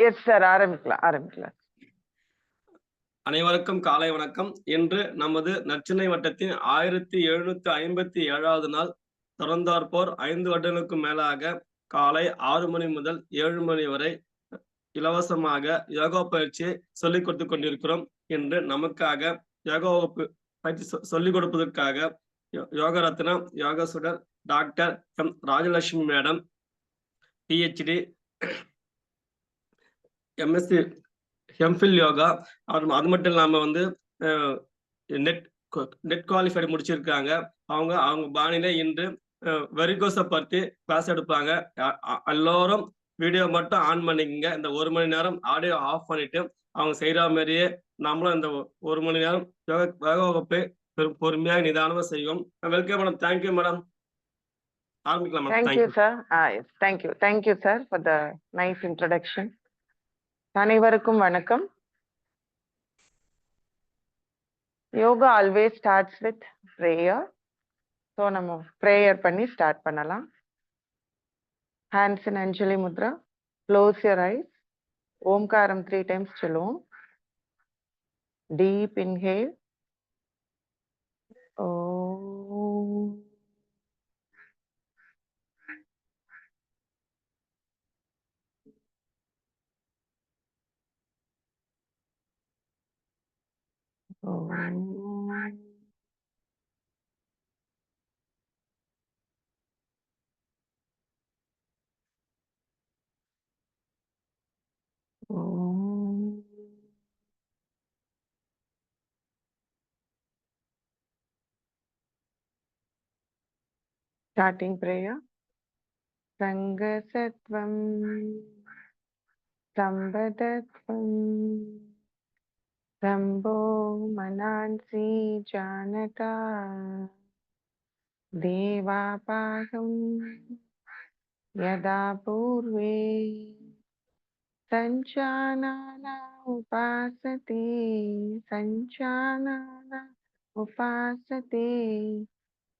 Yes sir, ஆரம்பிக்கலாம். அனைவருக்கும் காலை வணக்கம். இன்று நமது நற்சென்னை வட்டத்தின் 1757வது நாள். தொடர்ந்தாற்போர் 5 வருடங்களுக்கும் மேலாக காலை 6 மணி முதல் 7 மணி வரை இலவசமாக யோகா பயிற்சியை சொல்லிக் கொடுத்து கொண்டிருக்கிறோம். இன்று நமக்காக யோகா வகுப்பு பயிற்சி சொல்லிக் கொடுப்பதற்காக யோக ரத்னா யோகா சுடர் doctor M Rajalakshmi madam, PhD, MSc MPhil yoga, அது மட்டும் இல்லாம நெட் குவாலிஃபைடு முடிச்சிருக்காங்க. அவங்க பாணியில இன்று வெரிகோஸை பற்றி கிளாஸ் எடுப்பாங்க. எல்லோரும் வீடியோ மட்டும் ஆன் பண்ணிக்கங்க. இந்த 1 மணி நேரம் ஆடியோ ஆஃப் பண்ணிட்டு அவங்க செய்யற மாதிரியே நம்மளும் இந்த 1 மணி நேரம் யோகா வகுப்பை பொறுமையாக நிதானமா செய்வோம். Welcome madam. Thank you madam. ஆரம்பிக்கலாம் madam. Thank you sir. Thank you sir for the nice introduction. அனைவருக்கும் வணக்கம். Yoga always starts with prayer. So நம்ம ப்ரேயர் பண்ணி ஸ்டார்ட் பண்ணலாம். Hands in anjali mudra. Close your eyes. ஓம்காரம் 3 times சொல்லுவோம். Deep inhale. Om. Starting prayer. Sangasatvam Sambadatvam Sambho Manansi Janata Devapaham Yada Purve Sanchanana Upasate Sanchanana Upasate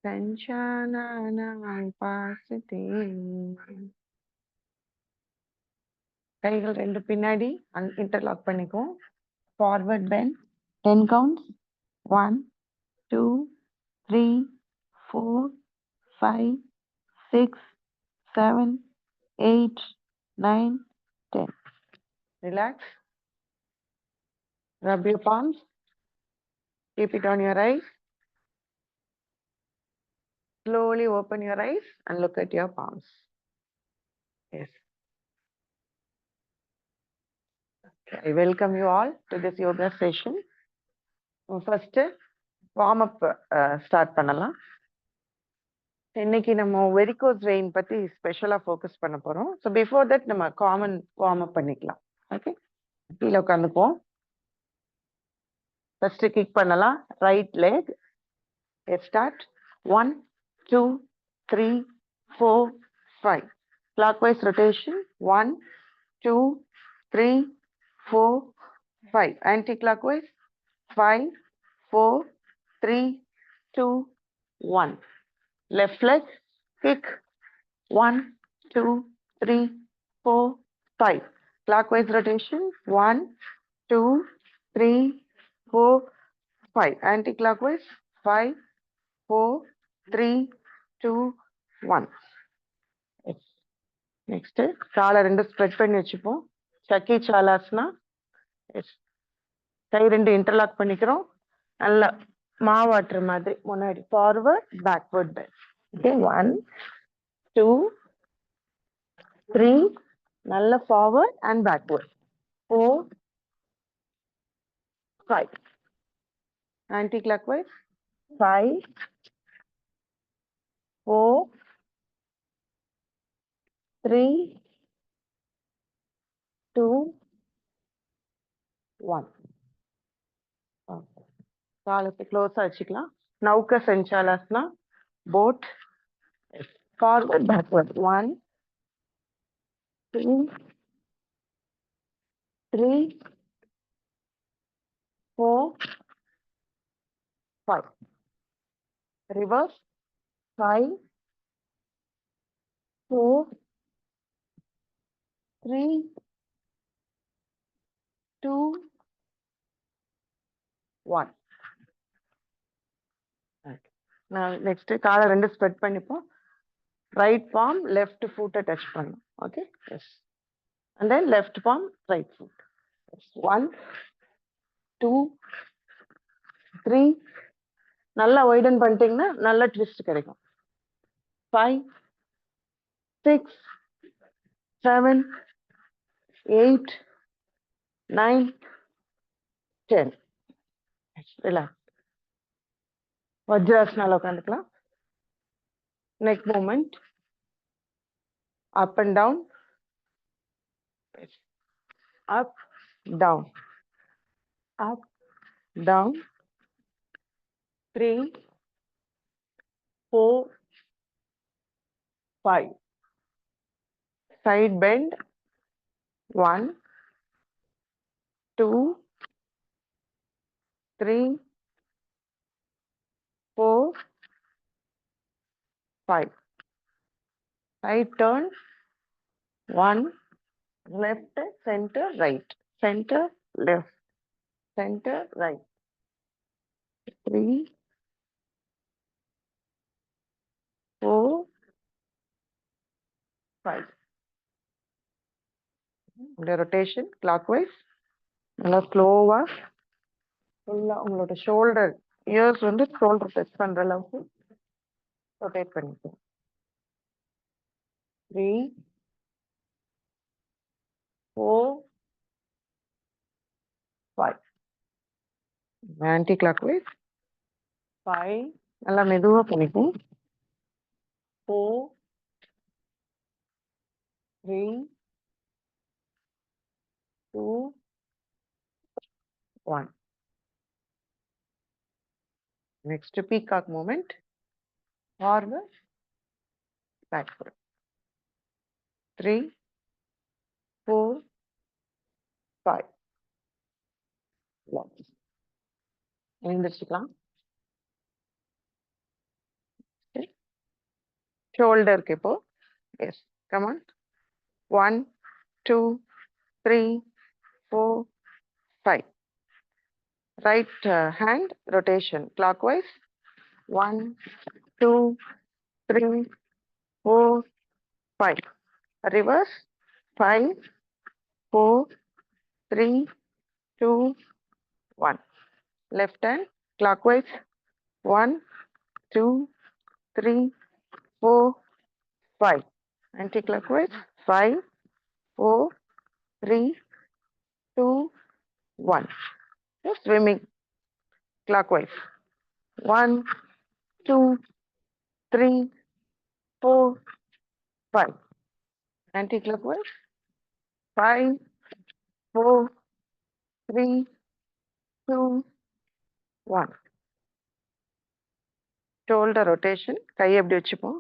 Sanchanana Upasate. கைகள் ரெண்டு பின்னாடி interlock பண்ணிக்குவோம். Forward bend 10 counts. 1 2 3 4 5 6 7 8 9 10. Relax. Rub your palms. Keep it on your eyes. Slowly open your eyes and look at your palms. Yes. I welcome you all to this yoga session. First, warm up start பண்ணலாம். இன்னைக்கு நம்ம varicose vein பத்தி ஸ்பெஷலா focus பண்ண போறோம். So before that நம்ம common warm up பண்ணிக்கலாம். Okay, கீழே உட்காந்துக்குவோம். ஃபர்ஸ்ட் கிக் பண்ணலாம். Right leg. Start. 1 2 3 4 5. Clockwise rotation. 1 2 3 4 5. Anti-clockwise. 5 4 3 2 1. Left leg. Kick. 1 2 3 4 5. Clockwise rotation. 1 2 3 4 5. Anti-clockwise. 5 4 3 2 1. Next காலை ரெண்டு ஸ்ப்ரெட் பண்ணி வச்சுப்போம். சக்கி சாலாஸ்னா. கை ரெண்டு இன்டர்லாக் பண்ணிக்கிறோம். நல்லா மாவாட்டுற மாதிரி முன்னாடி ஃபார்வர்ட் பேக்வர்ட் பெண்ட். ஓகே, 1 2 3. நல்ல forward and backward. 4 5. Anti clockwise. 5 4 3 2 1. காலத்தை க்ளோஸா வச்சுக்கலாம். நௌக செஞ்சாலாஸ்னா boat. Forward backward. 1 2 3 4 5. Reverse. 5 4 3, 2, 1. Now next காலை ரெண்டு ஸ்ப்ரெட் பண்ணிப்போம். Right palm left foot touch பண்ணும். Okay, yes. And then left palm right foot. Yes. 1, 2, 3. நல்லா வைடன் பண்ணிட்டீங்கன்னா நல்ல ட்விஸ்ட் கிடைக்கும். 5, 6, 7, 8, 9, 10. Relax. வஜ்ராசனால உட்காந்துக்கலாம். Neck movement. Up and down. Up, down. Up, down. 3, 4, 5. Side bend. 1, 2, 3, 4, 5. Side turn. 1, left, center, right. Center, left. Center, right. 3, 4, 5. The rotation clockwise. நல்லா ஸ்லோவா ஃபுல்லா உங்களோட shoulder years வந்து ஷோல்டர் டச் பண்ற அளவுக்கு ரொட்டேட் பண்ணிக்கோங்க. 3, 4, 5. Anti clockwise. 5. நல்லா மெதுவா பண்ணிக்கும். 4, 3, 2, 1. Next peacock movement. Forward, backward. 3, 4, 5. எழுந்திரிச்சுக்கலாம். ஷோல்டருக்கு இப்போ yes come on. 1, 2, 3, 4, 5. Right hand rotation clockwise. 1, 2, 3, 4, 5. Reverse. 5, 4, 3, 2, 1. Left hand clockwise. 1, 2, 3, 4, 5. Anti-clockwise. 5, 4, 3, 2, 1. Swimming clockwise. 1, 2, 3, 4, 5. Anti-clockwise. 5, 4, 3, 2, 1. Shoulder rotation. கையை எப்படி வச்சுப்போம்,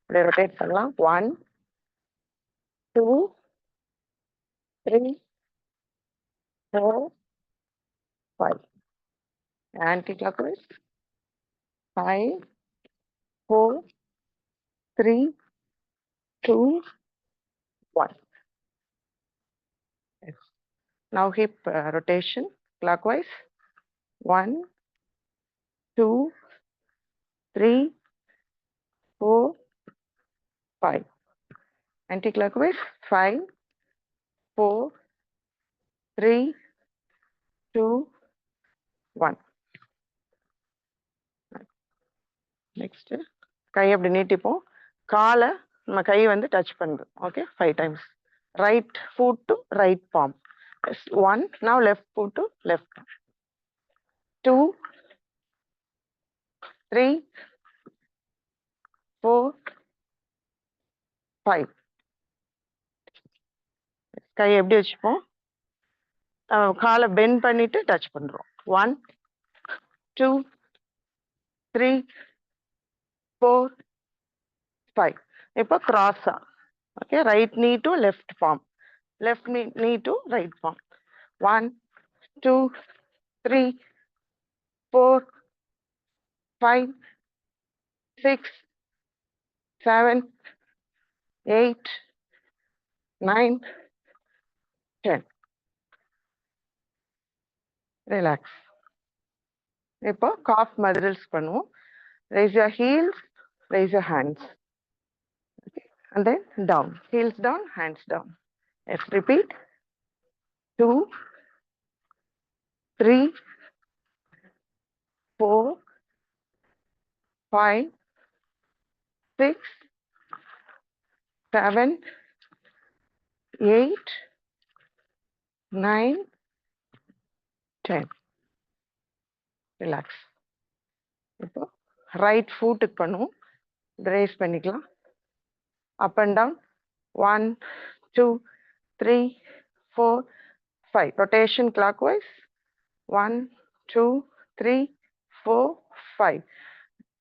அப்படியே ரொட்டேட் பண்ணலாம். 1, 2, 3, 4, 5. Anti-clockwise. 5, 4, 3, 2, 1. Yes. Now hip rotation clockwise. 1, 2, 3, 4, 5. Anti-clockwise. 5, 4, 3, 2, 1. Next கை அப்படி நீட்டிப்போம். காலை நம்ம கை வந்து டச் பண்ணுது. Okay, 5 times. Right foot to right palm. 1. Now left foot to left palm. 2, 3, 4, 5. கை எப்படி வச்சுப்போம், காலை பெண்ட் பண்ணிட்டு டச் பண்றோம். 1, 2, 3, 4, 5. இப்போ கிராஸா. Okay, right knee to left palm, left knee to right palm. 1, 2, 3, 4, 5, 6, 7, 8, 9, 10. Relax. இப்போ calf muscles பண்ணுவோம். Raise your heels, raise your hands. Okay. And then down. Heels down, hands down. Yes, repeat. 2, 3, 4, 5, 6, 7, 8, 9, 10. Relax. இப்போ right ஃபுட்டுக்கு பண்ணுவோம். Raise பண்ணிக்கலாம். Up and down. 1, 2, 3, 4, 5. Rotation clockwise. 1, 2, 3, 4, 5.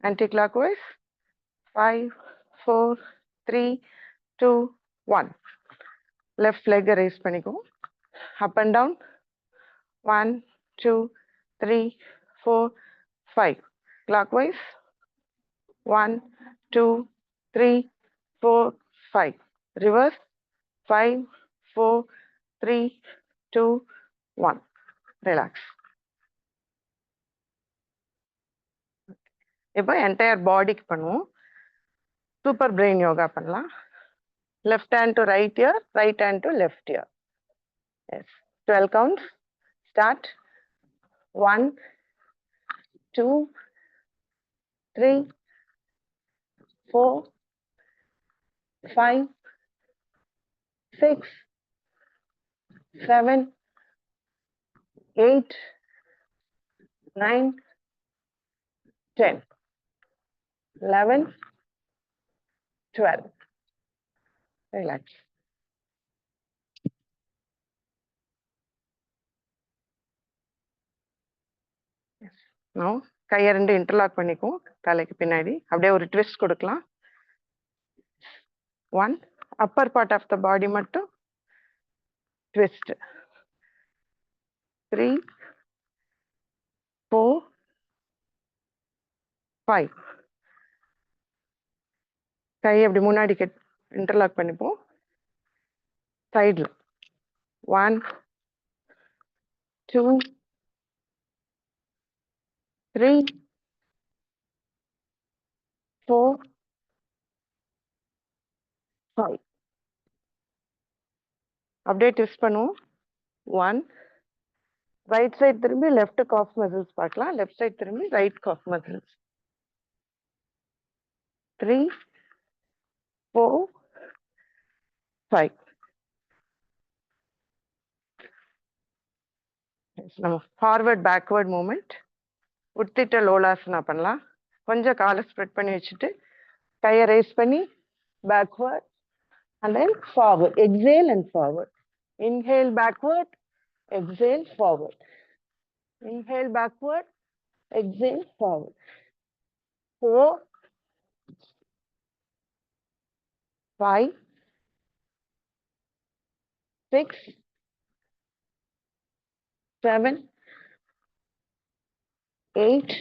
Anticlockwise. 5, 4, 3, 2, 1. Left leg raise பண்ணிக்குவோம். Up and down. 1, 2, 3, 4, 5. Clockwise. 1, 2, 3, 4, 5. Reverse. 5, 4, 3, 2, 1. Relax. இப்போ entire பாடிக்கு பண்ணுவோம். Super brain yoga பண்ணலாம். Left hand to right ear, right hand to left ear. Yes. 12 counts. Start. 1, 2, 3, 4, 5, 6, 7, 8, 9, 10, 11, 12. Relax. Now, கையை ரெண்டு interlock பண்ணிக்குவோம் தலைக்கு பின்னாடி. அப்படியே ஒரு ட்விஸ்ட் கொடுக்கலாம். 1, Appar part of the body மட்டும் ட்விஸ்ட். 3, 4, 5. கையை அப்படி முன்னாடி இன்டர்லாக் பண்ணிப்போம். சைடில் 1, 2, 3, 4, 5. அப்படியே ட்விஸ்ட் பண்ணுவோம். 1, ரைட் சைடு திரும்பி லெஃப்ட் காஃப் மசில்ஸ் பார்க்கலாம். லெஃப்ட் சைடு திரும்பி ரைட் காஃப் மசில்ஸ். 3, 4, 5. நம்ம ஃபார்வர்ட் பேக்வர்ட் மூமெண்ட். உத்திட்ட லோலாசனா பண்ணலாம். கொஞ்சம் காலை ஸ்ப்ரெட் பண்ணி வச்சுட்டு கையை ரேஸ் பண்ணி backward and then forward. Exhale and forward. Inhale backward, exhale forward. Inhale backward, exhale forward. 4, 5, 6, 7, 8,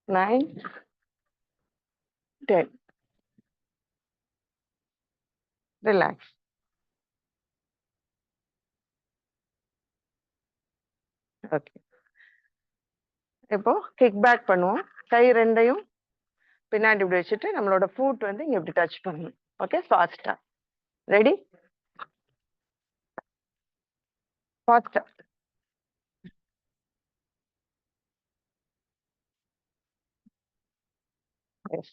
9, 10. Relax. Okay. இப்போ கிக் பேக் பண்ணுவோம். கை ரெண்டையும் பின்னாடி இப்படி வச்சுட்டு நம்மளோட ஃபுட் வந்து இங்க இப்படி டச் பண்ணணும். ஓகே, ஃபாஸ்டா. ரெடி? ஃபாஸ்டா. எஸ்.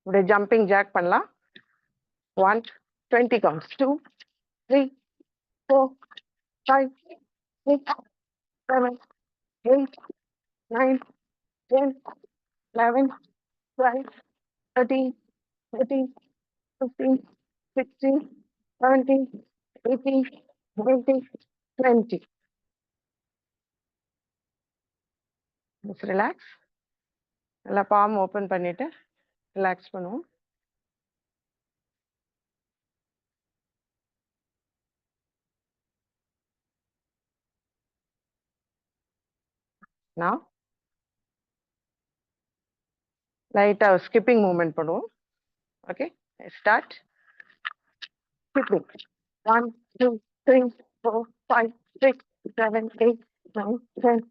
இப்படி ஜம்பிங் ஜாக் பண்ணலாம். 1, 20 counts. 2, 3, 4, 5, 6, 7, 8, 9, 10, 11, 12, 13, 14, 15, 16, 17, 18, 19, 20. Just relax. நல்லா palm open பண்ணிட்டு ரிலாக்ஸ் பண்ணுவோம். Now லைட்டா ஸ்கிப்பிங் மூவ்மெண்ட் பண்ணுவோம். Okay, start. quickly. 1, 2, 3, 4, 5, 6, 7, 8, 9, 10,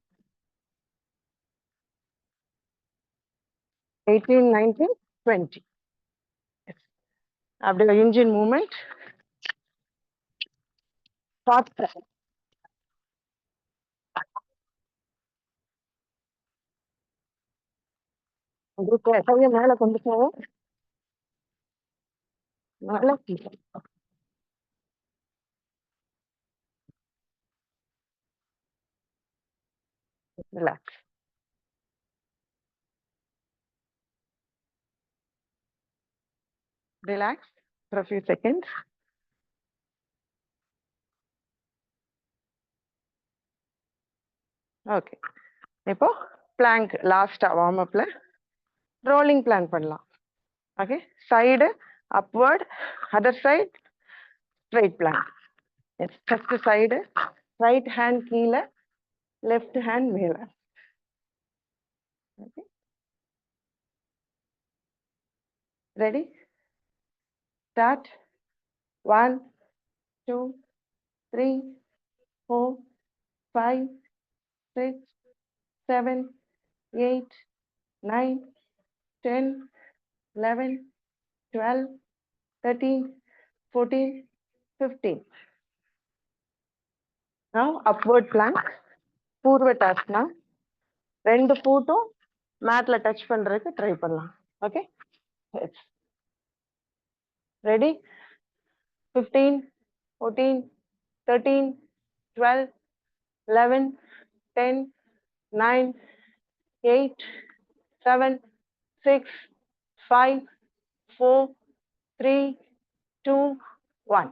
18, 19, 20. Yes. After the engine movement, start. கையை மேல கொண்டு போவோம். மேல கீழே. Relax. Relax for a few seconds. Okay. இப்போ பிளாங்க் லாஸ்டா வார்ம் அப்ல ரோலிங் பிளாங்க் பண்ணலாம். Okay, side upward, other side straight plank. First side, right hand கீழே, லெஃப்ட் ஹேண்ட் மேல. Okay, ready, start. 1, 2, 3, 4, 5, 6, 7, 8, 9, 10, 11, 12, 13, 14, 15. Now upward plank, பூர்வட்டாஸ்னா. 2 ஃபூட்டும் மேட்ல touch பண்றதுக்கு try பண்ணலாம். Okay, ready. 15, 14, 13, 12, 11, 10, 9, 8, 7, 6, 5, 4, 3, 2, 1.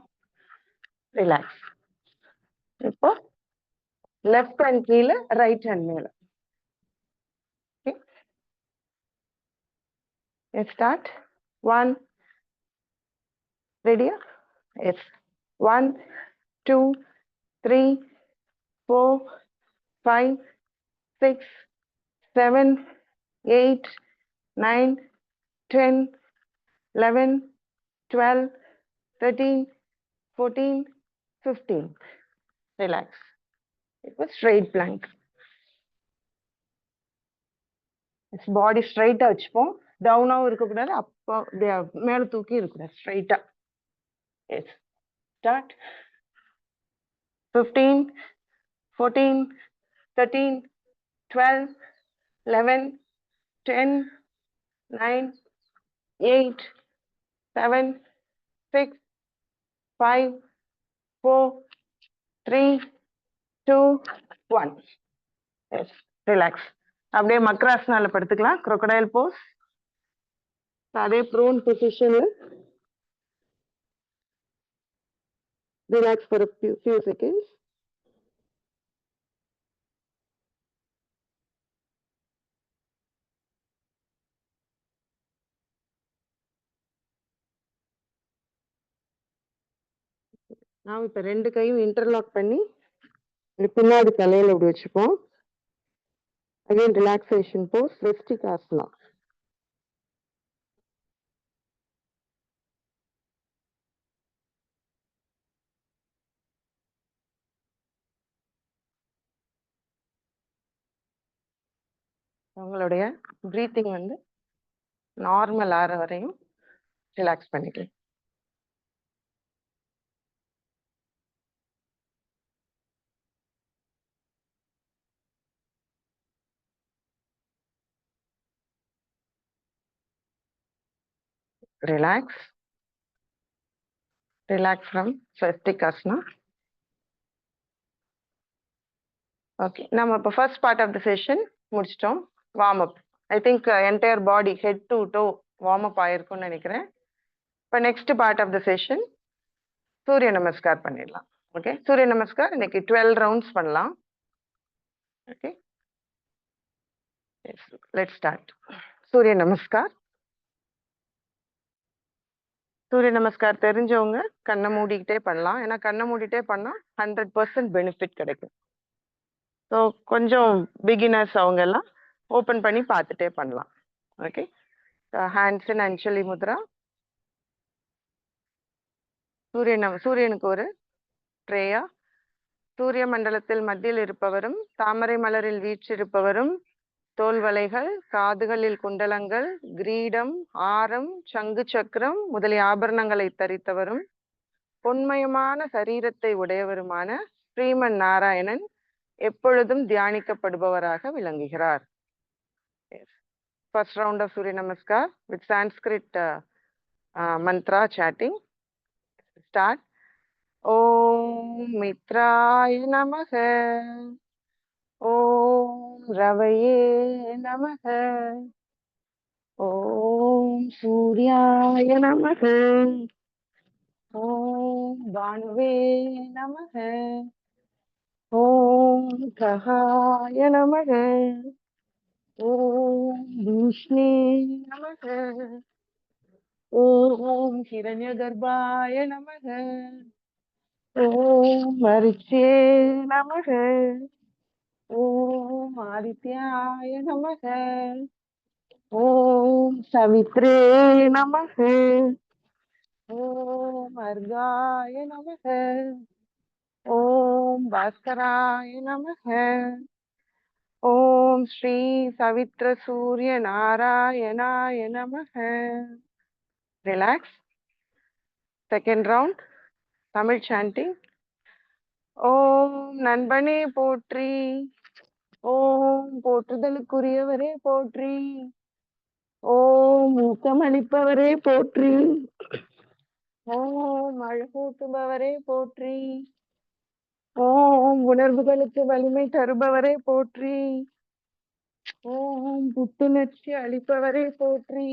Relax. இப்போ left hand கீழே, ரைட் ஹேண்ட் மேல. Start. 1, ready? Yes. 1, 2, 3, 4, 5, 6, 7, 8, 9, 10, 11, 12, 13, 14, 15. Relax. It was straight plank. It's body straight வச்சுப்போம். டவுனாவும் இருக்கக்கூடாது, அப்போ மேல தூக்கி இருக்கக்கூடாது, ஸ்ட்ரைட்டா. Yes. Start. 15, 14, 13, 12, 11, 10, 9, 8, 7, 6, 5, 4, 3, 2, 1. Yes. Relax. அப்படியே மக்ராசனால படுத்துக்கலாம். crocodile pose. அதே prone position. Relax for a few seconds. நான் இப்ப 2 கையும் இன்டர்லாக் பண்ணி பின்னாடி தலையில இப்படி வச்சுப்போம். Again, relaxation pose, Svastikasana. உங்களுடைய பிரீத்திங் வந்து நார்மல் ஆற வரையும் ரிலாக்ஸ் பண்ணிக்கலாம். Relax. Relax from Svastikasana. Okay, நம்ம இப்போ first part of the session முடிச்சிட்டோம். Warm up. I think entire body head to toe warm up ஆயிருக்கும்னு நினைக்கிறேன். இப்போ next part of the session Surya Namaskar பண்ணிடலாம். ஓகே, சூரிய நமஸ்கார் இன்னைக்கு 12 ரவுண்ட்ஸ் பண்ணலாம். Okay, let's start. சூரிய நமஸ்கார். சூரிய நமஸ்கார் தெரிஞ்சவங்க கண்ணை மூடிக்கிட்டே பண்ணலாம். ஏன்னா கண்ணை மூடிட்டே பண்ணா 100% பெனிஃபிட் கிடைக்கும். ஸோ கொஞ்சம் பிகினர்ஸ் அவங்க எல்லாம் ஓப்பன் பண்ணி பார்த்துட்டே பண்ணலாம். Okay, hands in anjali Mudra. சூரியனுக்கு ஒரு ட்ரேயா. சூரிய மண்டலத்தில் மத்தியில் இருப்பவரும் தாமரை மலரில் வீற்றிருப்பவரும் தோல் வளைகள், காதுகளில் குண்டலங்கள், கிரீடம், ஆரம், சங்கு சக்கரம் முதலிய ஆபரணங்களை தரித்தவரும் பொன்மயமான சரீரத்தை உடையவருமான ஸ்ரீமன் நாராயணன் எப்பொழுதும் தியானிக்கப்படுபவராக விளங்குகிறார். First round of Surya Namaskar with Sanskrit mantra chanting. Start. Om Mitraya Namaha. Om Ravaye Namaha. Om Suryaya Namaha. Om Bhanave Namaha. Om Kahaya Namaha. Om Vishnu Namaha. Om Hiranyagarbhaya Namaha. Om Mariche Namaha. Om Adityaya Namaha. Om Savitre Namaha. Om Argaya Namaha. Om Bhaskaraya Namaha. Om Shri Savitra Surya Narayanaya Namaha. Relax. Second round. Tamil chanting. Om நண்பனே போற்றி. ஓம் போற்றுதலுக்குரியவரே போற்றி. ஓம் ஊக்கமளிப்பவரே போற்றி. ஓம் அழகூட்டுபவரே போற்றி. ஓம் உணர்வுகளுக்கு வலிமை தருபவரே போற்றி. ஓம் புத்துணர்ச்சி அளிப்பவரே போற்றி.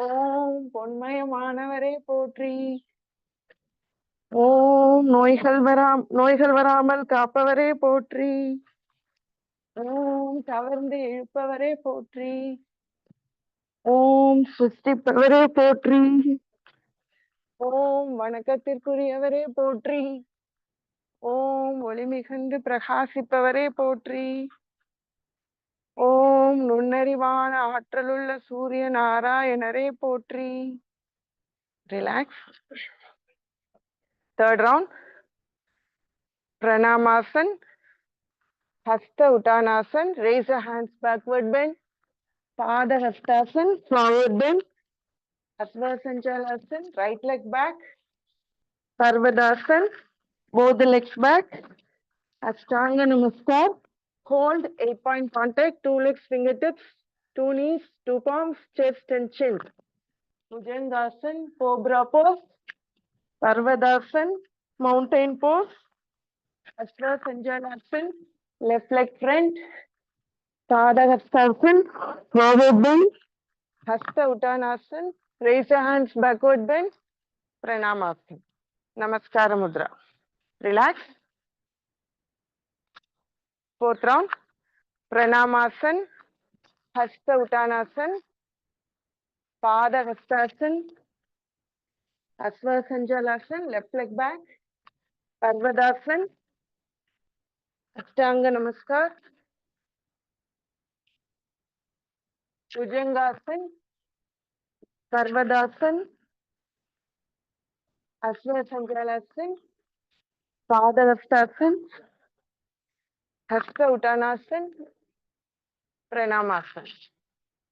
ஓம் பொன்மயமானவரே போற்றி. ஓம் நோய்கள் வராமல் காப்பவரே போற்றி. ஓம் கவர்ந்து இழுப்பவரே போற்றி. ஓம் சிருஷ்டிப்பவரே போற்றி. ஓம் வணக்கத்திற்குரியவரே போற்றி. ஓம் ஒளிமிகுந்து பிரகாசிப்பவரே போற்றி. ஓம் நுண்ணறிவான ஆற்றலுள்ள சூரிய நாராயணரே போற்றி. Relax. Third round. Pranamasan. Hasta Uttanasan. Raise your hands backward bend. Pada Hastasan. Forward bend. Asva Sanchalasan. Right leg back. Sarvadasan. Both the legs back. Ashtanga Namaskar. Hold 8-point contact. 2 legs, fingertips, 2 knees, 2 palms, chest and chin. Bhujangasan. Cobra pose. Sarvadasan. Mountain pose. Asva Sanchalasan. Left leg front. Pada Hastasan. Forward bend. Hasta Uttanasan. Raise your hands backward bend. Pranamasan. Namaskara Mudra. Relax. Fourth round. Pranamasan. Hasta Uttanasan. Pada Hastasan. Asva Sanchalasan. Left leg back. Sarvadasan. Ashtanga Namaskar. Bhujangasan. Sarvadasan. Asva Sanchalasan. Pada Hastasan. Hasta Uttanasan. Pranamasan.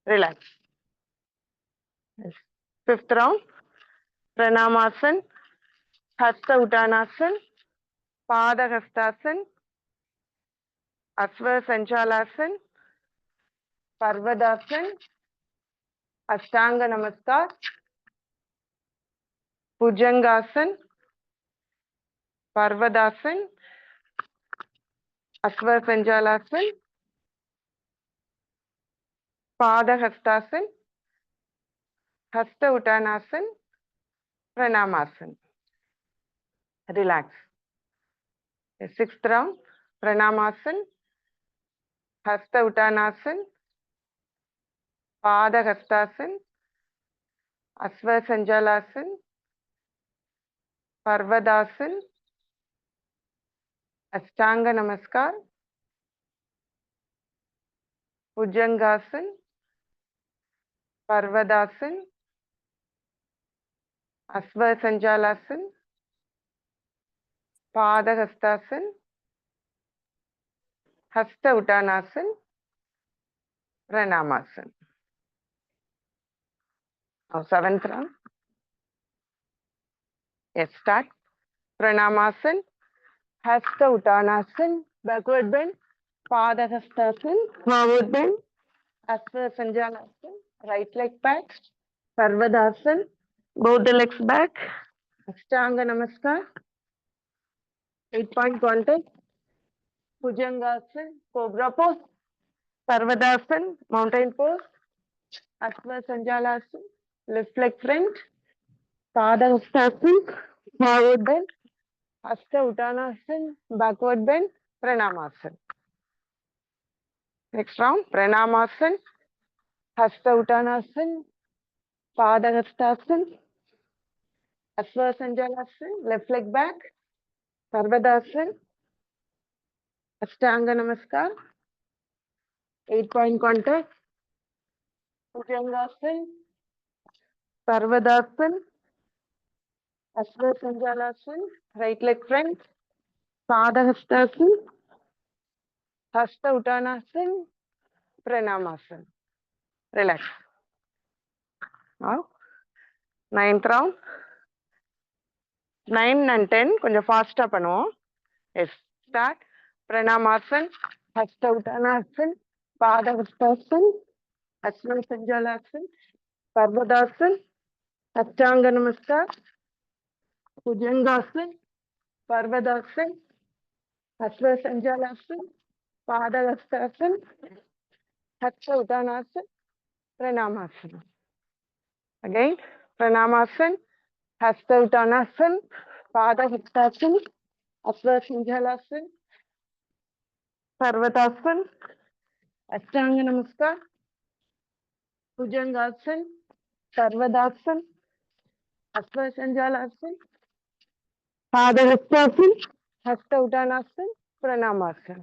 Relax. Fifth round. Pranamasan. Hasta Uttanasan. Pada Hastasan. Asva Sanchalasan. Sarvadasan. Ashtanga Namaskar. Bhujangasan. Sarvadasan. Asva Sanchalasan. Pada Hastasan. Hasta Uttanasan. Pranamasan. Relax. Sixth round. Pranamasan. Hasta Uttanasan. Pada Hastasan. Asva Sanchalasan. Sarvadasan. Ashtanga Namaskar. Bhujangasan. Sarvadasan. Asva Sanjalasan, Padahastasana, Hasta Uttanasan, Pranamasan. Now, seventh round. Yes, start. Pranamasan, Hasta Uttanasan, backward bend, Padahastasana, forward bend, Asva Sanjalasan, right leg back, Sarvadasan, both the legs back, Ashtanga Namaskar, 8-point contact, Bhujangasan, Cobra pose, Sarvadasan, mountain pose, Asva Sanjalasan, left leg front, Padahastasana, forward bend, Hasta Uttanasan, backward bend, Pranamasan. Next round, Pranamasan, Hasta Uttanasan, Padahastasana, Asva Sanjalasan, left leg back, Sarvadasan, Ashtanga Namaskar, 8-point contact, Bhujangasan, Sarvadasan, Asva Sanjalasan, right leg front, Padahastasana, Hasta Uttanasan, Pranamasan. Relax. Now, 9th round. 9 and 10 கொஞ்சம் ஃபாஸ்டா பண்ணுவோம். Yes start. Pranamasana, Hasta Uttanasana, Padahastasana, Ashwa Sanchalanasana, Parvatasana, Ashtanga Namaskar, bhujangasana, பர்வதாசன், அஸ்வ சஞ்சாலாசன், Padahastasana, Hasta உத்தானாசன், பிரணாமாசன். Again, pranamasan, hasta uttanasan, padahastasana, asva sanjalasan, sarvadasan, ashtanga namaskar, bhujangasan, sarvadasan, asva sanjalasan, padahastasana, hasta uttanasan, pranamasan.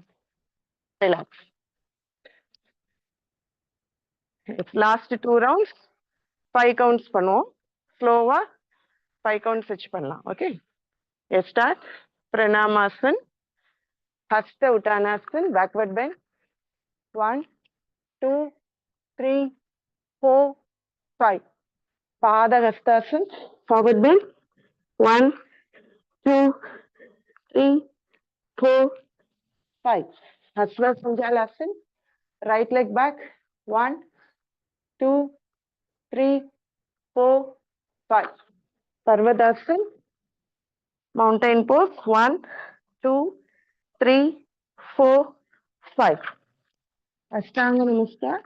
Relax. It's last 2 rounds. 5 counts பண்ணுவோம். ஸ்லோவா 5 counts வச்சு பண்ணலாம். Okay, start. Pranamasana, Hasta Uttanasana, backward bend. 1 2 3 4 5. Padahastasana, forward bend. 1 2 3 4 5. Ashwa Sanchalanasana, right leg back. 1 2 3 4 5. Sarvadasan, mountain pose. 1 2 3 4 5. Ashtanga Namaskar.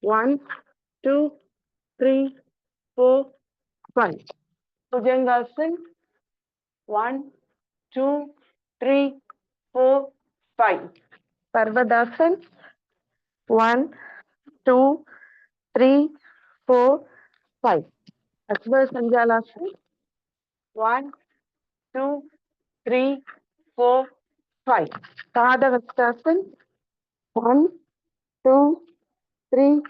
1 2 3 4 5. Bhujangasan. 1 2 3 4 5. Sarvadasan. 1 2 3 4 5. Asva Sanjalasan. 1 2 3 4 5. Padahastasana. 1 2 3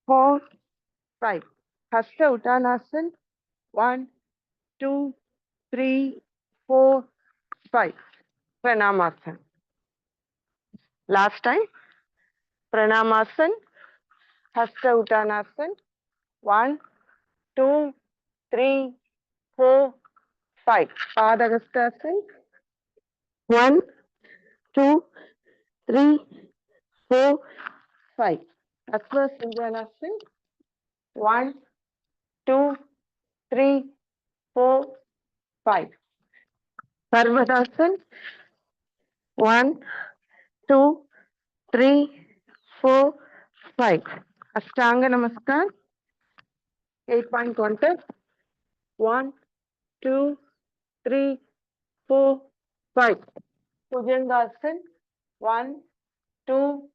4 5. Hasta Uttanasan. 1 2 3 4 5. Pranamasan. Last time. Pranamasan, Hasta Uttanasan. 1 2 3 4 5. Padahastasana. 1 2 3 4 5. Asva Sanjalasan. 1 2 3 4 5. Sarvadasan. 1 2 3 4 5. Ashtanga Namaskar. 8-point contact. 1 2 3 4 5. Bhujangasan. 1 2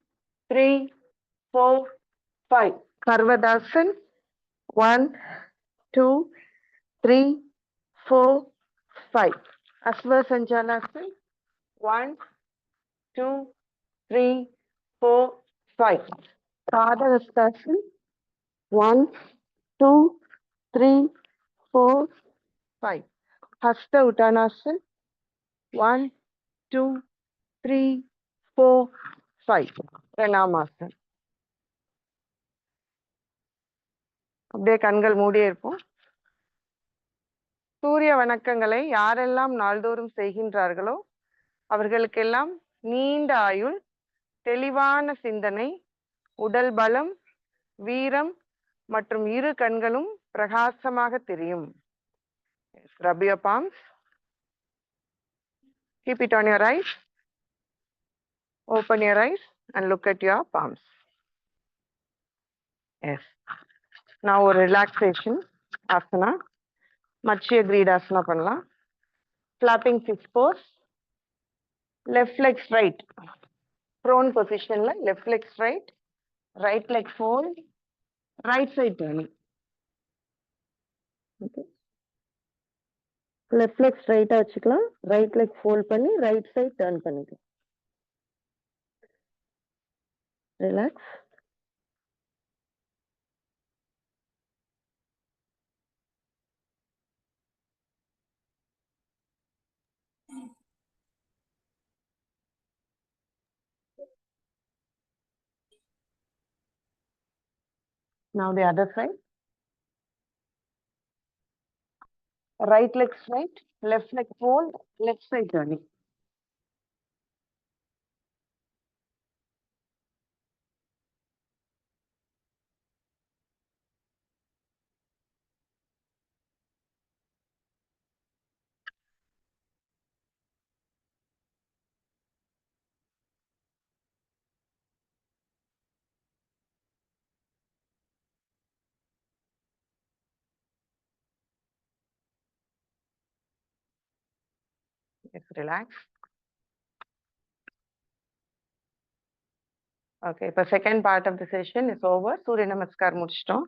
3 4 5. Sarvadasan. 1 2 3 4 5. Asva Sanjalasan. 1 2 3 4 5. Padahastasana. 1 2 3 4, 5. Hasta Uttanasana. 1, 2, 3, 4, 5. Pranamasana. அப்படியே கண்கள் மூடியே இருப்போம். சூரிய வணக்கங்களை யாரெல்லாம் நாள்தோறும் செய்கின்றார்களோ அவர்களுக்கெல்லாம் நீண்ட ஆயுள், தெளிவான சிந்தனை, உடல் பலம், வீரம் மற்றும் இரு கண்களும் பிரகாசமாக தெரியும். Rub your palms. Keep it on your eyes. Open your eyes and look at your palms. Yes. Now ஒரு relaxation asana. Matsya Gridasana பண்ணலாம். Flapping fist pose. Left leg straight. Prone position ல left leg straight. Right leg fold. Right side turning. Okay. Left leg straight வச்சுக்கலாம். Right leg fold பண்ணி right side turn பண்ணிக்கலாம். Relax. Now the other side. Right leg straight, left leg fold, left side turning. Yes, relax. Okay, இப்போ second part of the session is over. சூரிய நமஸ்கார் முடிச்சிட்டோம்.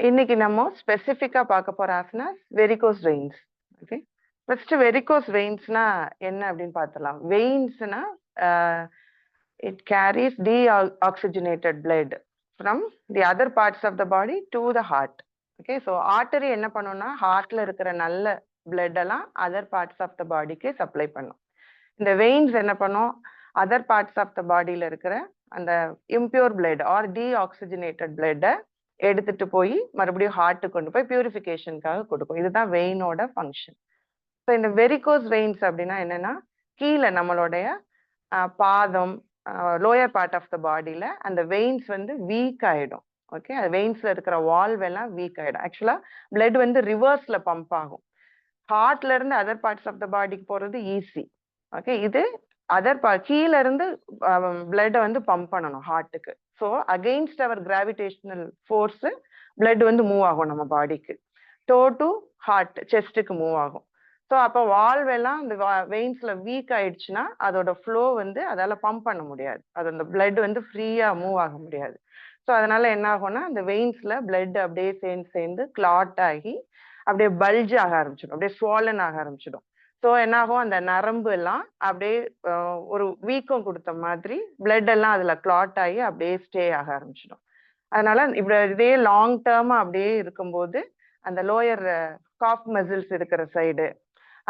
இன்னைக்கு நம்ம ஸ்பெசிஃபிக்கா பார்க்க போற asanas varicose veins. Okay, first varicose வெயின்ஸ்னா என்ன அப்படின்னு பார்த்தலாம். வெயின்ஸ்னா it carries deoxygenated blood from the other parts of the body to the heart. Okay, so artery என்ன பண்ணும்னா ஹார்ட்ல இருக்கிற நல்ல பிளட் எல்லாம் அதர் பார்ட்ஸ் ஆஃப் த பாடிக்கு சப்ளை பண்ணும். இந்த வெயின்ஸ் என்ன பண்ணும், அதர் பார்ட்ஸ் ஆஃப் த பாடியில இருக்கிற அந்த இம்பியூர் பிளட் ஆர் deoxygenated blood-அ எடுத்துட்டு போய் மறுபடியும் ஹார்ட்டுக்கு கொண்டு போய் பியூரிஃபிகேஷனுக்காக கொடுக்கும். இதுதான் வெயினோட ஃபங்க்ஷன். ஸோ இந்த வெரிகோஸ் வெயின்ஸ் அப்படின்னா என்னன்னா, கீழே நம்மளுடைய பாதம், லோயர் பார்ட் ஆஃப் த பாடியில அந்த வெயின்ஸ் வந்து வீக் ஆயிடும். ஓகே, அது வெயின்ஸ்ல இருக்கிற வால்வ் எல்லாம் வீக் ஆயிடும். ஆக்சுவலா பிளட் வந்து ரிவர்ஸ்ல பம்ப் ஆகும். ஹார்ட்ல இருந்து அதர் பார்ட்ஸ் ஆஃப் த பாடிக்கு போறது ஈஸி. ஓகே, இது அதர் கீழ இருந்து பிளட் வந்து பம்ப் பண்ணணும் ஹார்ட்டுக்கு. ஸோ அகெயின்ஸ்ட் அவர் கிராவிடேஷனல் ஃபோர்ஸ் பிளட் வந்து மூவ் ஆகும் நம்ம பாடிக்கு. டோ டு ஹார்ட், செஸ்ட்டுக்கு மூவ் ஆகும். ஸோ அப்போ வால்வ் எல்லாம் இந்த வெயின்ஸ்ல வீக் ஆயிடுச்சுன்னா அதோட ஃப்ளோ வந்து அதால பம்ப் பண்ண முடியாது. அது அந்த பிளட் வந்து ஃப்ரீயா மூவ் ஆக முடியாது. ஸோ அதனால என்ன ஆகும்னா அந்த வெயின்ஸ்ல பிளட் அப்படியே சேர்ந்து கிளாட் ஆகி அப்படியே பல்ஜ் ஆக ஆரம்பிச்சிடும், அப்படியே ஸ்வாலன் ஆக ஆரம்பிச்சிடும். ஸோ என்னாகும், அந்த நரம்பு எல்லாம் அப்படியே ஒரு வீக்கம் கொடுத்த மாதிரி பிளட் எல்லாம் அதுல கிளாட் ஆகி அப்படியே ஸ்டே ஆக ஆரம்பிச்சிடும். அதனால இப்படி இதே லாங் டேர்மா அப்படியே இருக்கும்போது அந்த லோயர் காஃப் மசில்ஸ் இருக்கிற சைடு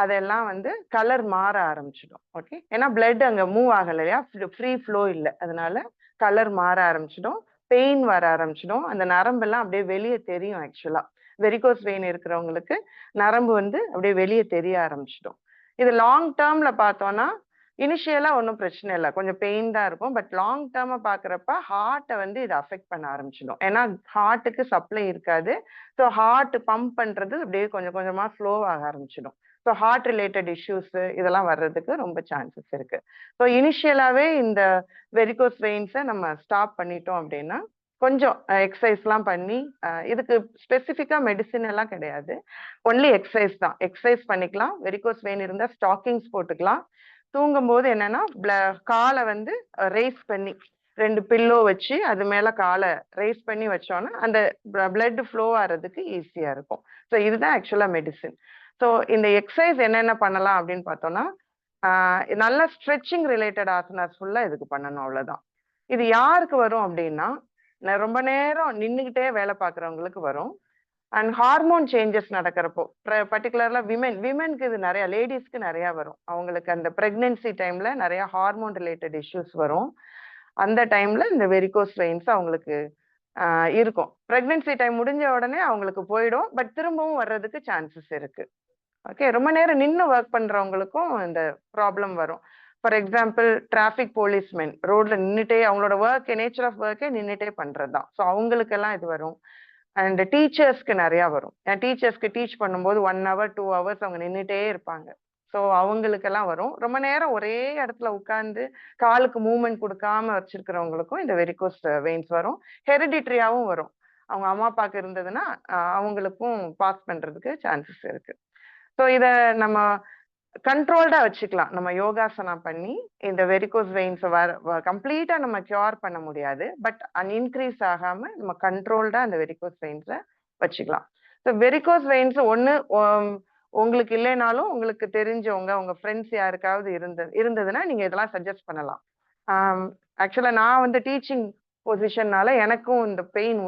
அதெல்லாம் வந்து கலர் மாற ஆரம்பிச்சிடும். ஓகே, ஏன்னா பிளட் அங்க மூவ் ஆகல இல்லையா, ஃப்ரீ ஃப்ளோ இல்லை, அதனால கலர் மாற ஆரம்பிச்சிடும், பெயின் வர ஆரம்பிச்சிடும், அந்த நரம்பெல்லாம் அப்படியே வெளியே தெரியும். ஆக்சுவலா வெரிகோஸ் வெயின் இருக்கிறவங்களுக்கு நரம்பு வந்து அப்படியே வெளியே தெரிய ஆரம்பிச்சிடும். இது லாங் டேர்ம்ல பார்த்தோம்னா இனிஷியலா ஒன்றும் பிரச்சனை இல்லை, கொஞ்சம் பெயின் தான் இருக்கும். பட் லாங் டேர்மா பாக்குறப்ப ஹார்ட்டை வந்து இது அஃபெக்ட் பண்ண ஆரம்பிச்சிடும். ஏன்னா ஹார்ட்டுக்கு சப்ளை இருக்காது. ஸோ ஹார்ட் பம்ப் பண்றது அப்படியே கொஞ்சம் கொஞ்சமா ஸ்லோ ஆக ஆரம்பிச்சிடும். ஸோ ஹார்ட் ரிலேட்டட் இஷ்யூஸ் இதெல்லாம் வர்றதுக்கு ரொம்ப சான்சஸ் இருக்கு. ஸோ இனிஷியலாவே இந்த வெரிகோஸ் வெயின்ஸை நம்ம ஸ்டாப் பண்ணிட்டோம் அப்படின்னா கொஞ்சம் எக்ஸசைஸ்லாம் பண்ணி, இதுக்கு ஸ்பெசிஃபிக்கா மெடிசின் எல்லாம் கிடையாது, ஒன்லி எக்ஸசைஸ் தான். எக்ஸசைஸ் பண்ணிக்கலாம். வெரிகோஸ் வெயின் இருந்தா ஸ்டாக்கிங்ஸ் போட்டுக்கலாம். தூங்கும் போது என்னன்னா காலை வந்து ரேஸ் பண்ணி 2 பில்லோ வச்சு அது மேல காலை ரேஸ் பண்ணி வச்சோன்னா அந்த பிளட் ஃப்ளோ ஆகிறதுக்கு ஈஸியா இருக்கும். ஸோ இதுதான் ஆக்சுவலா மெடிசின். ஸோ இந்த எக்ஸசைஸ் என்னென்ன பண்ணலாம் அப்படின்னு பார்த்தோம்னா, நல்ல ஸ்ட்ரெச்சிங் ரிலேட்டட் ஆசனாஸ் ஃபுல்லா இதுக்கு பண்ணணும், அவ்வளவுதான். இது யாருக்கு வரும் அப்படின்னா, ரொம்ப நேரம் நின்றுகிட்டே வேலை பார்க்குறவங்களுக்கு வரும். அண்ட் ஹார்மோன் சேஞ்சஸ் நடக்கிறப்போ பர்டிகுலர்லா விமென்க்கு இது நிறைய, லேடிஸ்க்கு நிறைய வரும். அவங்களுக்கு அந்த பிரெக்னன்சி டைம்ல நிறைய ஹார்மோன் ரிலேட்டட் இஷ்யூஸ் வரும். அந்த டைம்ல இந்த வெரிகோஸ் வெயின்ஸ் அவங்களுக்கு இருக்கும். பிரெக்னன்சி டைம் முடிஞ்ச உடனே அவங்களுக்கு போயிடும், பட் திரும்பவும் வர்றதுக்கு சான்சஸ் இருக்கு. ஓகே, ரொம்ப நேரம் நின்று ஒர்க் பண்றவங்களுக்கும் இந்த ப்ராப்ளம் வரும். ஃபார் எக்ஸாம்பிள் டிராஃபிக் போலீஸ்மென் ரோட்ல நின்றுட்டே அவங்களோட ஒர்க், நேச்சர் ஆஃப் ஒர்க்கே நின்றுட்டே பண்றதுதான். ஸோ அவங்களுக்கெல்லாம் இது வரும். அண்ட் டீச்சர்ஸ்க்கு நிறைய வரும். டீச்சர்ஸ்க்கு டீச் பண்ணும்போது 1 hour 2 hours அவங்க நின்றுட்டே இருப்பாங்க. ஸோ அவங்களுக்கெல்லாம் வரும். ரொம்ப நேரம் ஒரே இடத்துல உட்கார்ந்து காலுக்கு மூவ்மெண்ட் கொடுக்காம வச்சிருக்கிறவங்களுக்கும் இந்த வெரிகோஸ் வெயின்ஸ் வரும். ஹெரிடிட்ரியாவும் வரும். அவங்க அம்மா அப்பாவுக்கு இருந்ததுன்னா அவங்களுக்கும் பாஸ் பண்றதுக்கு சான்சஸ் இருக்கு. ஸோ இத நம்ம கண்ட்ரோல்டா வச்சுக்கலாம். நம்ம யோகாசனா பண்ணி இந்த வெரிகோஸ் வெயின்ஸ் கம்ப்ளீட்டா நம்ம கியூர் பண்ண முடியாது, பட் இன்க்ரீஸ் ஆகாம நம்ம கண்ட்ரோல்டா அந்த வெரிகோஸ் வெயின்ஸை வச்சுக்கலாம். ஸோ வெரிகோஸ் வெயின்ஸ் ஒன்று உங்களுக்கு இல்லைனாலும் உங்களுக்கு தெரிஞ்சவங்க உங்க ஃப்ரெண்ட்ஸ் யாருக்காவது இருந்ததுன்னா நீங்க இதெல்லாம் சஜஸ்ட் பண்ணலாம். ஆக்சுவலா நான் வந்து டீச்சிங் பொசிஷன்னால எனக்கும் இந்த பெயின்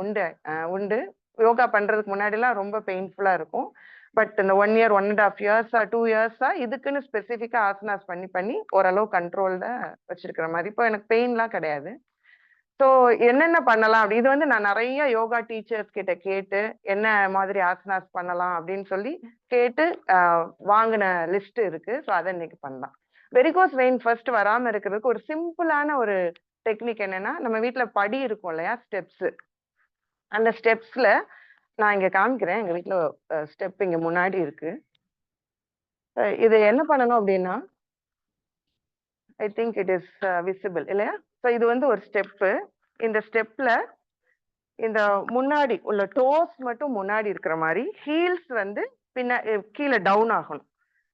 உண்டு. யோகா பண்றதுக்கு முன்னாடிலாம் ரொம்ப பெயின்ஃபுல்லா இருக்கும். பட் இந்த 1 year 1.5 years 2 years இதுக்குன்னு ஸ்பெசிஃபிக்கா ஆசனாஸ் பண்ணி ஓரளவு கண்ட்ரோல்ட வச்சிருக்கிற மாதிரி. இப்போ எனக்கு பெயின்லாம் கிடையாது. ஸோ என்னென்ன பண்ணலாம் அப்படி, இது வந்து நான் நிறைய யோகா டீச்சர்ஸ் கிட்ட கேட்டு என்ன மாதிரி ஆசனாஸ் பண்ணலாம் அப்படின்னு சொல்லி கேட்டு வாங்கின லிஸ்ட் இருக்கு. ஸோ அதை இன்னைக்கு பண்ணலாம். வெரிகோஸ் வெயின் ஃபர்ஸ்ட் வராம இருக்கிறதுக்கு ஒரு சிம்பிளான ஒரு டெக்னிக் என்னன்னா, நம்ம வீட்டுல படி இருக்கும் இல்லையா, ஸ்டெப்ஸ். அந்த ஸ்டெப்ஸ்ல நான் இங்க காமிக்கிறேன். எங்க வீட்டுல ஸ்டெப் இங்க முன்னாடி இருக்கு. இது என்ன பண்ணணும் அப்படின்னா, I think it is visible இல்லையா? ஸோ இது வந்து ஒரு ஸ்டெப்பு. இந்த ஸ்டெப்ல இந்த முன்னாடி உள்ள டோஸ் மட்டும் முன்னாடி இருக்கிற மாதிரி, ஹீல்ஸ் வந்து கீழே டவுன் ஆகணும்.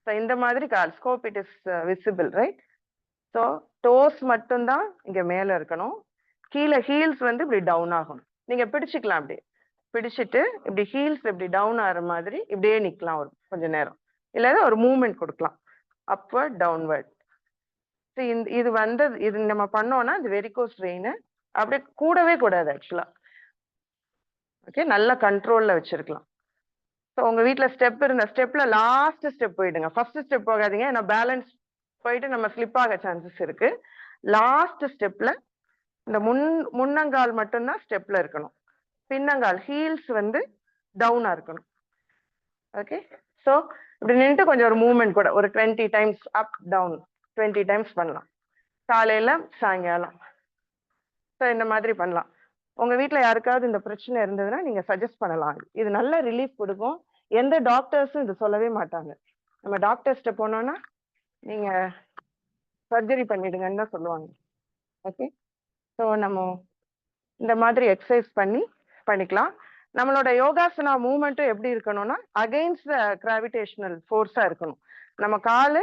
ஸோ இந்த மாதிரி scope it is visible, right? So dose மட்டும்தான் இங்க மேல இருக்கணும், கீழே ஹீல்ஸ் வந்து இப்படி டவுன் ஆகணும். நீங்க பிடிச்சிக்கலாம், அப்படி பிடிச்சிட்டு இப்படி ஹீல்ஸ் இப்படி டவுன் ஆகிற மாதிரி இப்படியே நிக்கலாம் ஒரு கொஞ்ச நேரம், இல்லைன்னா ஒரு மூவ்மெண்ட் கொடுக்கலாம், அப்வர்ட் டவுன்வர்ட். இது வந்து இது நம்ம பண்ணோம்னா இந்த வெரிகோஸ் வெயின் அப்படியே கூடவே கூடாது ஆக்சுவலா. ஓகே, நல்ல கண்ட்ரோல்ல வச்சிருக்கலாம். ஸோ உங்க வீட்டுல ஸ்டெப் இருந்த ஸ்டெப்ல லாஸ்ட் ஸ்டெப் போயிடுங்க, ஃபர்ஸ்ட் ஸ்டெப் போகாதீங்க. ஏன்னா பேலன்ஸ் போயிட்டு நம்ம ஸ்லிப் ஆக சான்சஸ் இருக்கு. லாஸ்ட் ஸ்டெப்ல இந்த முன்னங்கால் மட்டும்தான் ஸ்டெப்ல இருக்கணும், பின்னங்கால் ஹீல்ஸ் வந்து டவுனா இருக்கணும். ஓகே, ஸோ இப்படி நின்றுட்டு கொஞ்சம் ஒரு மூவ்மெண்ட் கூட ஒரு 20 times அப் டவுன் 20 times பண்ணலாம், காலையில சாயங்காலம். ஸோ இந்த மாதிரி பண்ணலாம். உங்க வீட்டுல யாருக்காவது இந்த பிரச்சனை இருந்ததுன்னா நீங்க சஜஸ்ட் பண்ணலாம். இது நல்ல ரிலீஃப் கொடுக்கும். எந்த டாக்டர்ஸும் இது சொல்லவே மாட்டாங்க. நம்ம டாக்டர்ஸ்ட்ட போனோம்னா நீங்க சர்ஜரி பண்ணிடுங்கன்னு தான் சொல்லுவாங்க. ஓகே, ஸோ நம்ம இந்த மாதிரி எக்ஸசைஸ் பண்ணிக்கலாம். நம்மளோட யோகாசனா மூவ்மெண்ட்டும் எப்படி இருக்கணும்னா அகைன்ஸ்ட் த கிராவிடேஷனல் ஃபோர்ஸா இருக்கணும். நம்ம காலு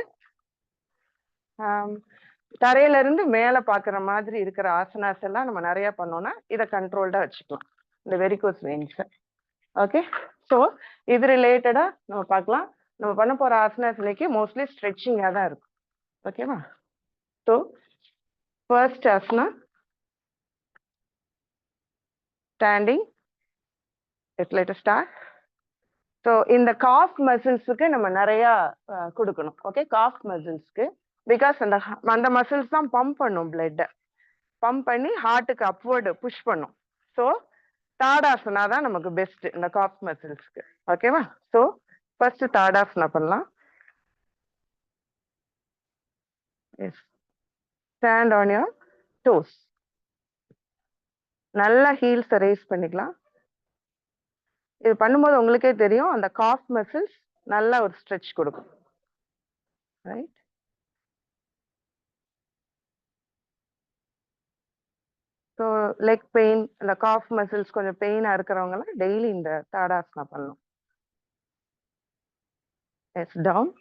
தரையில இருந்து மேல பாக்குற மாதிரி இருக்கிற ஆசனாஸ் எல்லாம் நம்ம நிறைய பண்ணோம்னா இதை கண்ட்ரோல்டா வச்சுக்கலாம் இந்த வெரிகோஸ் வெயின்ஸ். ஓகே, ஸோ இது ரிலேட்டடா நம்ம பார்க்கலாம். நம்ம பண்ண போற ஆசனாஸ் இன்னைக்கு மோஸ்ட்லி ஸ்ட்ரெச்சிங்கா தான் இருக்கும். ஓகேவா? So first asana standing. let us start. So இந்த காஃப் மசில்ஸுக்கு நம்ம நிறைய கொடுக்கணும். ஓகே, காஃப் மசில்ஸ்க்கு பிகாஸ் அந்த மசில்ஸ் தான் பம்ப் பண்ணும், பிளட்டை பம்ப் பண்ணி ஹார்ட்டுக்கு அப்வர்டு புஷ் பண்ணும். ஸோ தாடாசனா தான் நமக்கு பெஸ்ட் இந்த காஃப் மசில்ஸ்க்கு. ஓகேவா? ஸோ ஃபர்ஸ்ட் தாடாசனா பண்ணலாம். Yes, stand on your toes. நல்லா ஹீல்ஸை ரேஸ் பண்ணிக்கலாம். இது பண்ணும்போது உங்களுக்கே தெரியும் அந்த காஃப் மசில்ஸ் நல்லா ஒரு ஸ்ட்ரெச் கொடுக்கும், ரைட்? ஸோ லெக் பெயின், இந்த காஃப் மசில்ஸ் கொஞ்சம் பெயினா இருக்கிறவங்கலாம் டெய்லி இந்த தாடாசனா பண்ணணும். எஸ், டவுன்,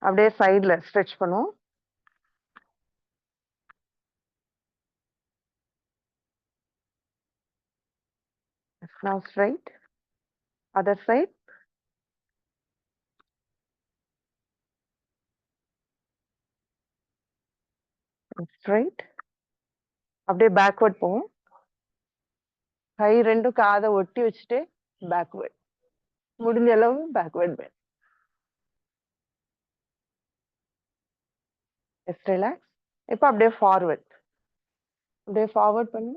அப்படியே சைட்ல ஸ்ட்ரெச் பண்ணுவோம். Now straight, other side. Straight, அப்படியே பேக்வர்ட் போவோம். கை ரெண்டும் காதை ஒட்டி வச்சுட்டு பேக்வர்ட். முடிஞ்ச அளவு பேக்வர்ட் பெண்ட். S, relax. இப்போ அப்படியே ஃபார்வர்ட். அப்படியே ஃபார்வர்ட் பண்ணி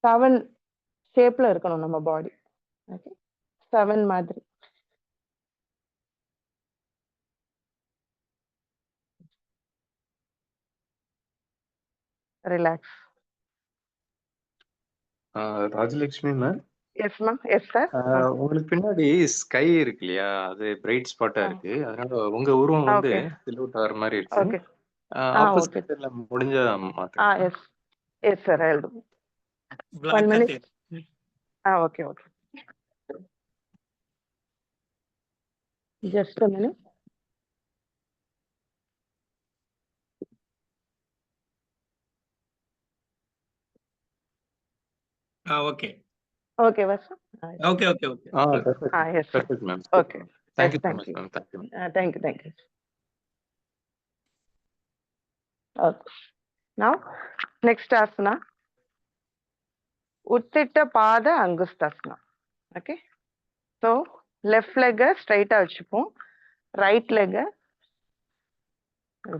7 ஷேப்ல இருக்கணும் நம்ம பாடி. ஓகே, 7 மாதிரி. Relax. Rajalakshmi ma'am, yes ma'am. Yes sir. உங்களுக்கு பின்னாடி ஸ்கை இருக்கு இல்லையா, அது பிரைட் ஸ்பாட்டா இருக்கு. அதனால உங்க உருவம் வந்து ஓகே சில்லுட் ஆகிற மாதிரி இருக்கு. ஓகே. Opposite okay. சைடுல முடிஞ்சா மாத்துங்க. Yes yes sir, I will do. Black 1 minute. curtain. Okay okay. Just a minute. Okay. Okay, Vasu. Okay. Perfect. Yes, sir. Perfect, ma'am. Okay. Thank Yes, you so thank much, you. ma'am. Thank you. Thank you. Thank you. Okay. Now, next asana. Utthita Pada Angusthasana. Okay. So, left leg straight வச்சுப்போம். Right leg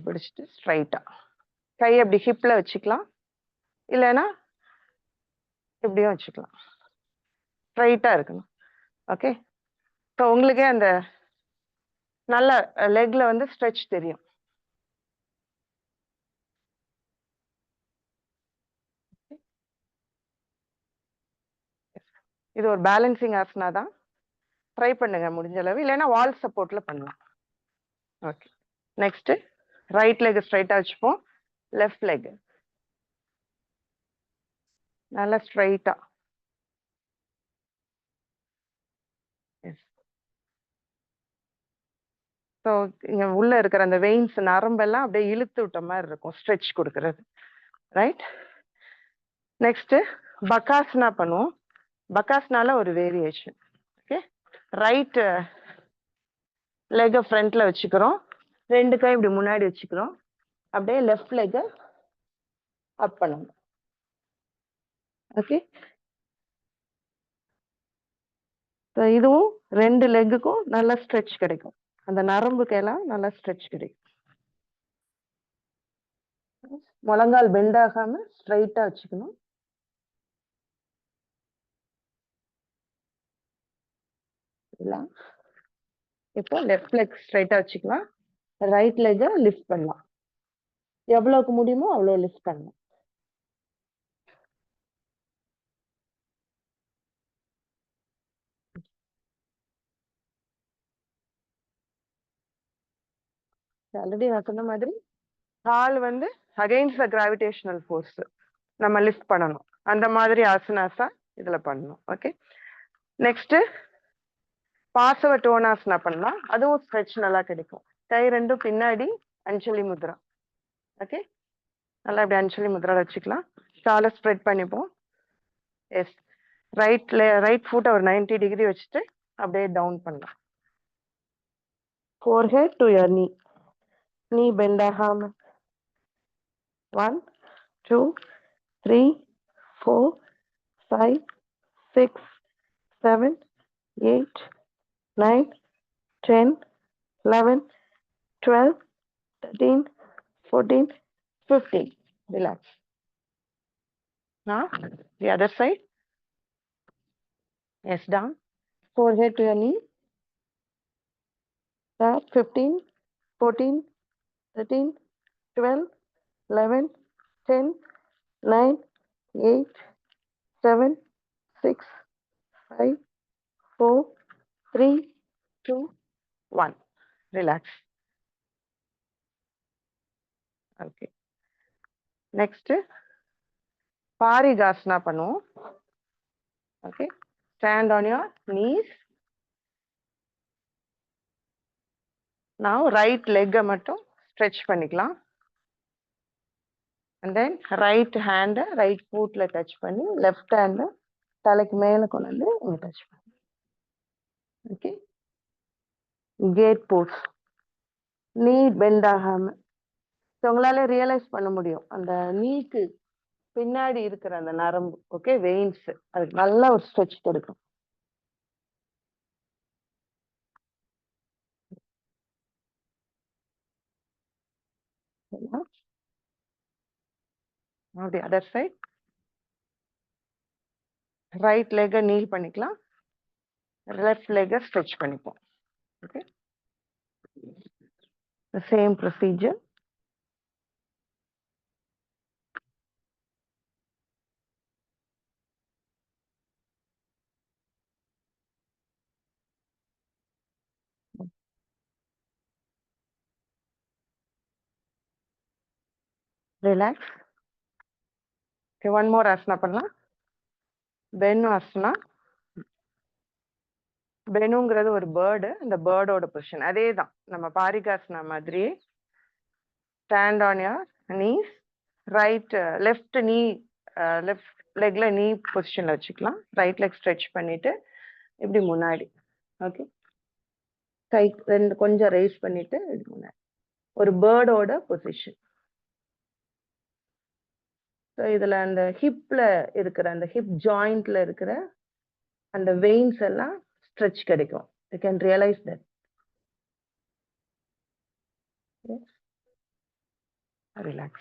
பிடிச்சிட்டு ஸ்ட்ரைட்டா. கை அப்படி ஹிப்ல வச்சுக்கலாம். இல்லைன்னா இப்படியும் வச்சுக்கலாம். ஸ்ட்ரைட்டா இருக்கணும். ஓகே. ஸோ உங்களுக்கே அந்த நல்ல லெக்ல வந்து ஸ்ட்ரெச் தெரியும். இது ஒரு பேலன்சிங் ஆசனா தான். ட்ரை பண்ணுங்க முடிஞ்ச அளவு. இல்லைன்னா வால் சப்போர்ட்ல பண்ணலாம். ஓகே. நெக்ஸ்ட் ரைட் லெக் ஸ்ட்ரைட்டா வச்சுப்போம். லெஃப்ட் லெக் நல்லா ஸ்ட்ரைட்டா. ஸோ இங்க உள்ள இருக்கிற அந்த வெயின்ஸ் நரம்பெல்லாம் அப்படியே இழுத்து விட்ட மாதிரி இருக்கும், ஸ்ட்ரெச் கொடுக்கறது. ரைட். நெக்ஸ்ட் பக்காஸ்னா பண்ணுவோம். பக்காஸ்னால ஒரு வேரியேஷன். ஓகே. ரைட் லெக் ஃப்ரண்ட்ல வச்சுக்கிறோம். 2 கை இப்படி முன்னாடி வச்சுக்கிறோம். அப்படியே லெஃப்ட் லெக் அப் பண்ணணும். ஓகே. இதுவும் 2 லெக்குக்கும் நல்ல ஸ்ட்ரெச் கிடைக்கும். அந்த நரம்புக்கு எல்லாம் நல்ல ஸ்ட்ரெச் கிடைக்கும். முழங்கால் பெண்ட் ஆகாம ஸ்ட்ரைட்டா வச்சுக்கணும். இப்போ லெஃப்ட் லெக் ஸ்ட்ரைட்டா வச்சுக்கலாம். ரைட் லெக் லிஃப்ட் பண்ணலாம். எவ்வளவுக்கு முடியுமோ அவ்வளவு லிஃப்ட் பண்ணலாம். ஆல்ரெடி நான் சொன்ன மாதிரி கால் வந்து அகைன்ஸ்ட் த கிராவிடேஷனல் ஃபோர்ஸ் நம்ம லிஃப்ட் பண்ணணும். அந்த மாதிரி ஆசனாஸா இதுல பண்ணணும். ஓகே. நெக்ஸ்ட் பாசவ டோனாசனா பண்ணலாம். அதுவும் ஸ்ட்ரெச் நல்லா கிடைக்கும். கை 2 பின்னாடி அஞ்சலி முத்ரா. ஓகே. நல்லா இப்படி அஞ்சலி முத்ரா வச்சுக்கலாம். காலை ஸ்ப்ரெட் பண்ணிப்போம். எஸ். ரைட் ஃபுட் ஒரு 90 டிகிரி வச்சுட்டு அப்படியே டவுன் பண்ணலாம். forehead to your knee. Knee bend ஆகாம. 1 2 3 4 5 6 7 8 9 10 11 12 13 14 15. Relax. Now the other side. Yes, down. Forehead to your knee. 15 14 13 12 11 10 9 8 7 6 5 4 3 2 1. Relax. Okay. Next Parigasana பண்ணுவோம். Okay. Stand on your knees. Now right leg மட்டும் stretch பண்ணிக்கலாம். And then right hand right footல touch பண்ணி left hand தலைக்கு மேல கொண்டு வந்து இங்க touch பண்ணி. Okay. Gate pose. Knee bend ஆகாம. உங்களால ரியலைஸ் பண்ண முடியும் அந்த நீக்கு பின்னாடி இருக்கிற அந்த நரம்பு. ஓகே. வெயின்ஸ் அதுக்கு நல்ல ஒரு ஸ்ட்ரெச் கொடுக்கும். பண்ணிக்கலாம். Now the other side. Right leg kneel பண்ணிக்கலாம். Left leg stretch பண்ணிப்போம். Okay. The same procedure. Relax. Okay, one more asana பண்ணலாம். Pen asana. பெனுங்கிறது ஒரு பேர்டு, அந்த பேர்டோட பொசிஷன் அதே தான். நம்ம பாரிகாசனா மாதிரி stand on your knees, right left knee left லெக்ல நீ பொசிஷன்ல வச்சுக்கலாம். ரைட் லெக் ஸ்ட்ரெச் பண்ணிட்டு இப்படி முன்னாடி. ஓகே, கை ரெண்டு கொஞ்சம் ரைஸ் பண்ணிட்டு இப்படி முன்னாடி ஒரு பேர்டோட பொசிஷன். ஸோ இதுல அந்த ஹிப்ல இருக்கிற அந்த ஹிப் ஜாயிண்ட்ல இருக்கிற அந்த வெயின்ஸ் எல்லாம் ஸ்ட்ரெச் கிடைக்கும். You can realise that. Relax.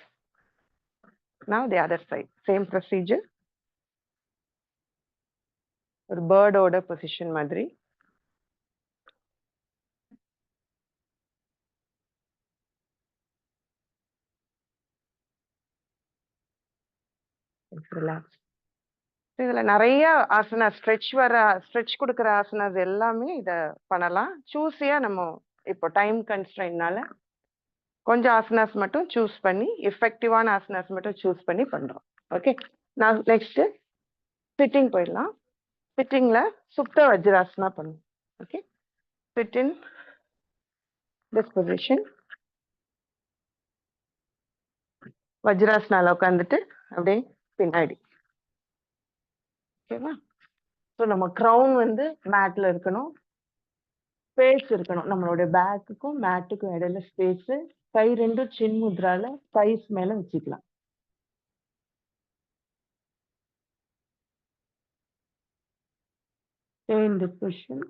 Now the other side, same procedure. ஒரு பேர்டோட பொசிஷன் மாதிரி. ரிலாக்ஸ். இதுல நிறைய ஆசனா ஸ்ட்ரெச் கொடுக்குற ஆசனாஸ் எல்லாமே இத பண்ணலாம். சூஸியா நம்ம இப்போ டைம் கன்ஸ்ட்ரெயின்னால கொஞ்சம் ஆசனாஸ் மட்டும் சூஸ் பண்ணி எஃபெக்டிவான ஆசனாஸ் மட்டும் சூஸ் பண்ணி பண்றோம். ஓகே, நான் நெக்ஸ்ட் சிட்டிங் போயிடலாம். சிட்டிங்ல சுப்த வஜ்ராசனா பண்ணும். Okay, sit in this position. வஜ்ராசனால உட்காந்துட்டு அப்படியே பின்னாடி. ஓகேவா? ஸோ நம்ம க்ரௌன் வந்து மேட்ல இருக்கணும், ஸ்பேஸ் இருக்கணும். நம்மளுடைய பேக்குக்கும் மேட்டுக்கும் இடையில ஸ்பேஸ். கை ரெண்டும் சின் முத்ரால தைஸ் மேல வச்சுக்கலாம். Stay in this position.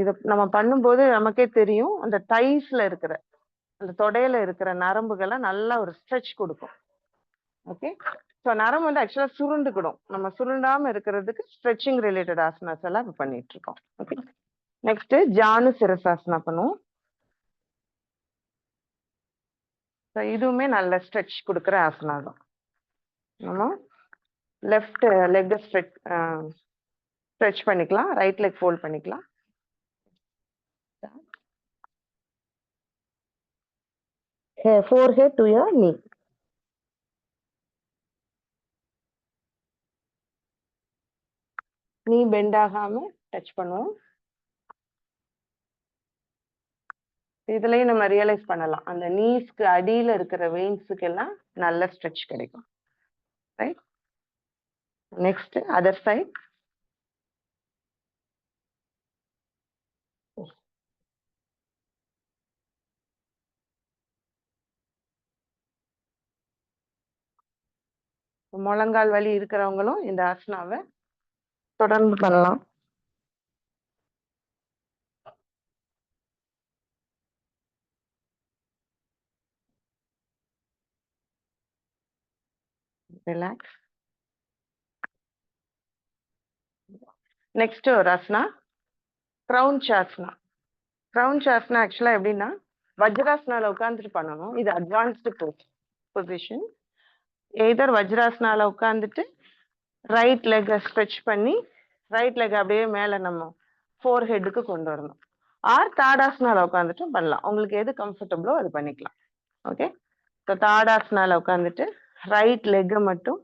இத நம்ம பண்ணும்போது நமக்கே தெரியும், அந்த தைஸ்ல இருக்கிற அந்த தொடையில இருக்கிற நரம்புகளை நல்லா ஒரு ஸ்ட்ரெச் கொடுக்கும். ஓகே, ஸோ நரம்பு வந்து ஆக்சுவலா சுருண்டுக்கிடும். நம்ம சுருண்டாம இருக்கிறதுக்கு ஸ்ட்ரெச்சிங் ரிலேட்டட் ஆசனாஸ் எல்லாம் இப்ப பண்ணிட்டு இருக்கோம். ஓகே, நெக்ஸ்ட் ஜானு சிரசாசனா பண்ணுவோம். இதுவுமே நல்ல ஸ்ட்ரெச் கொடுக்குற ஆசனா தான். நம்ம லெஃப்ட் லெக் ஸ்ட்ரெச் பண்ணிக்கலாம், ரைட் லெக் ஃபோல்ட் பண்ணிக்கலாம். Forehead to your knee. Knee bend ஆகாம டச் பண்ணுவோம். இதுலயும் நம்ம ரியலைஸ் பண்ணலாம், அந்த நீஸ்க்கு அடியில இருக்கிற வெயின்ஸுக்கு எல்லாம் நல்ல ஸ்ட்ரெச் கிடைக்கும். Right, next other side. முழங்கால் வலி இருக்கிறவங்களும் இந்த ஆசனாவை தொடர்ந்து பண்ணலாம். ரிலாக்ஸ். நெக்ஸ்ட் ஒரு ஆசனா கிரவுன் சாஸ்னா. கிரவுன் சாஸ்னா ஆக்சுவலா எப்படின்னா வஜ்ராசனால உட்காந்துட்டு பண்ணணும். இது அட்வான்ஸ்டு பொசிஷன். எய்தர் வஜ்ராசனால உட்காந்துட்டு ரைட் லெக் ஸ்ட்ரெச் பண்ணி ரைட் லெக் அப்படியே மேல நம்ம ஃபோர் ஹெட்டுக்கு கொண்டு வரணும். ஆர் தாடாசனால உட்காந்துட்டும் பண்ணலாம். உங்களுக்கு எது கம்ஃபர்டபுளோ அது பண்ணிக்கலாம். ஓகே, ஸோ தாடாசனால உட்காந்துட்டு ரைட் லெக்கை மட்டும்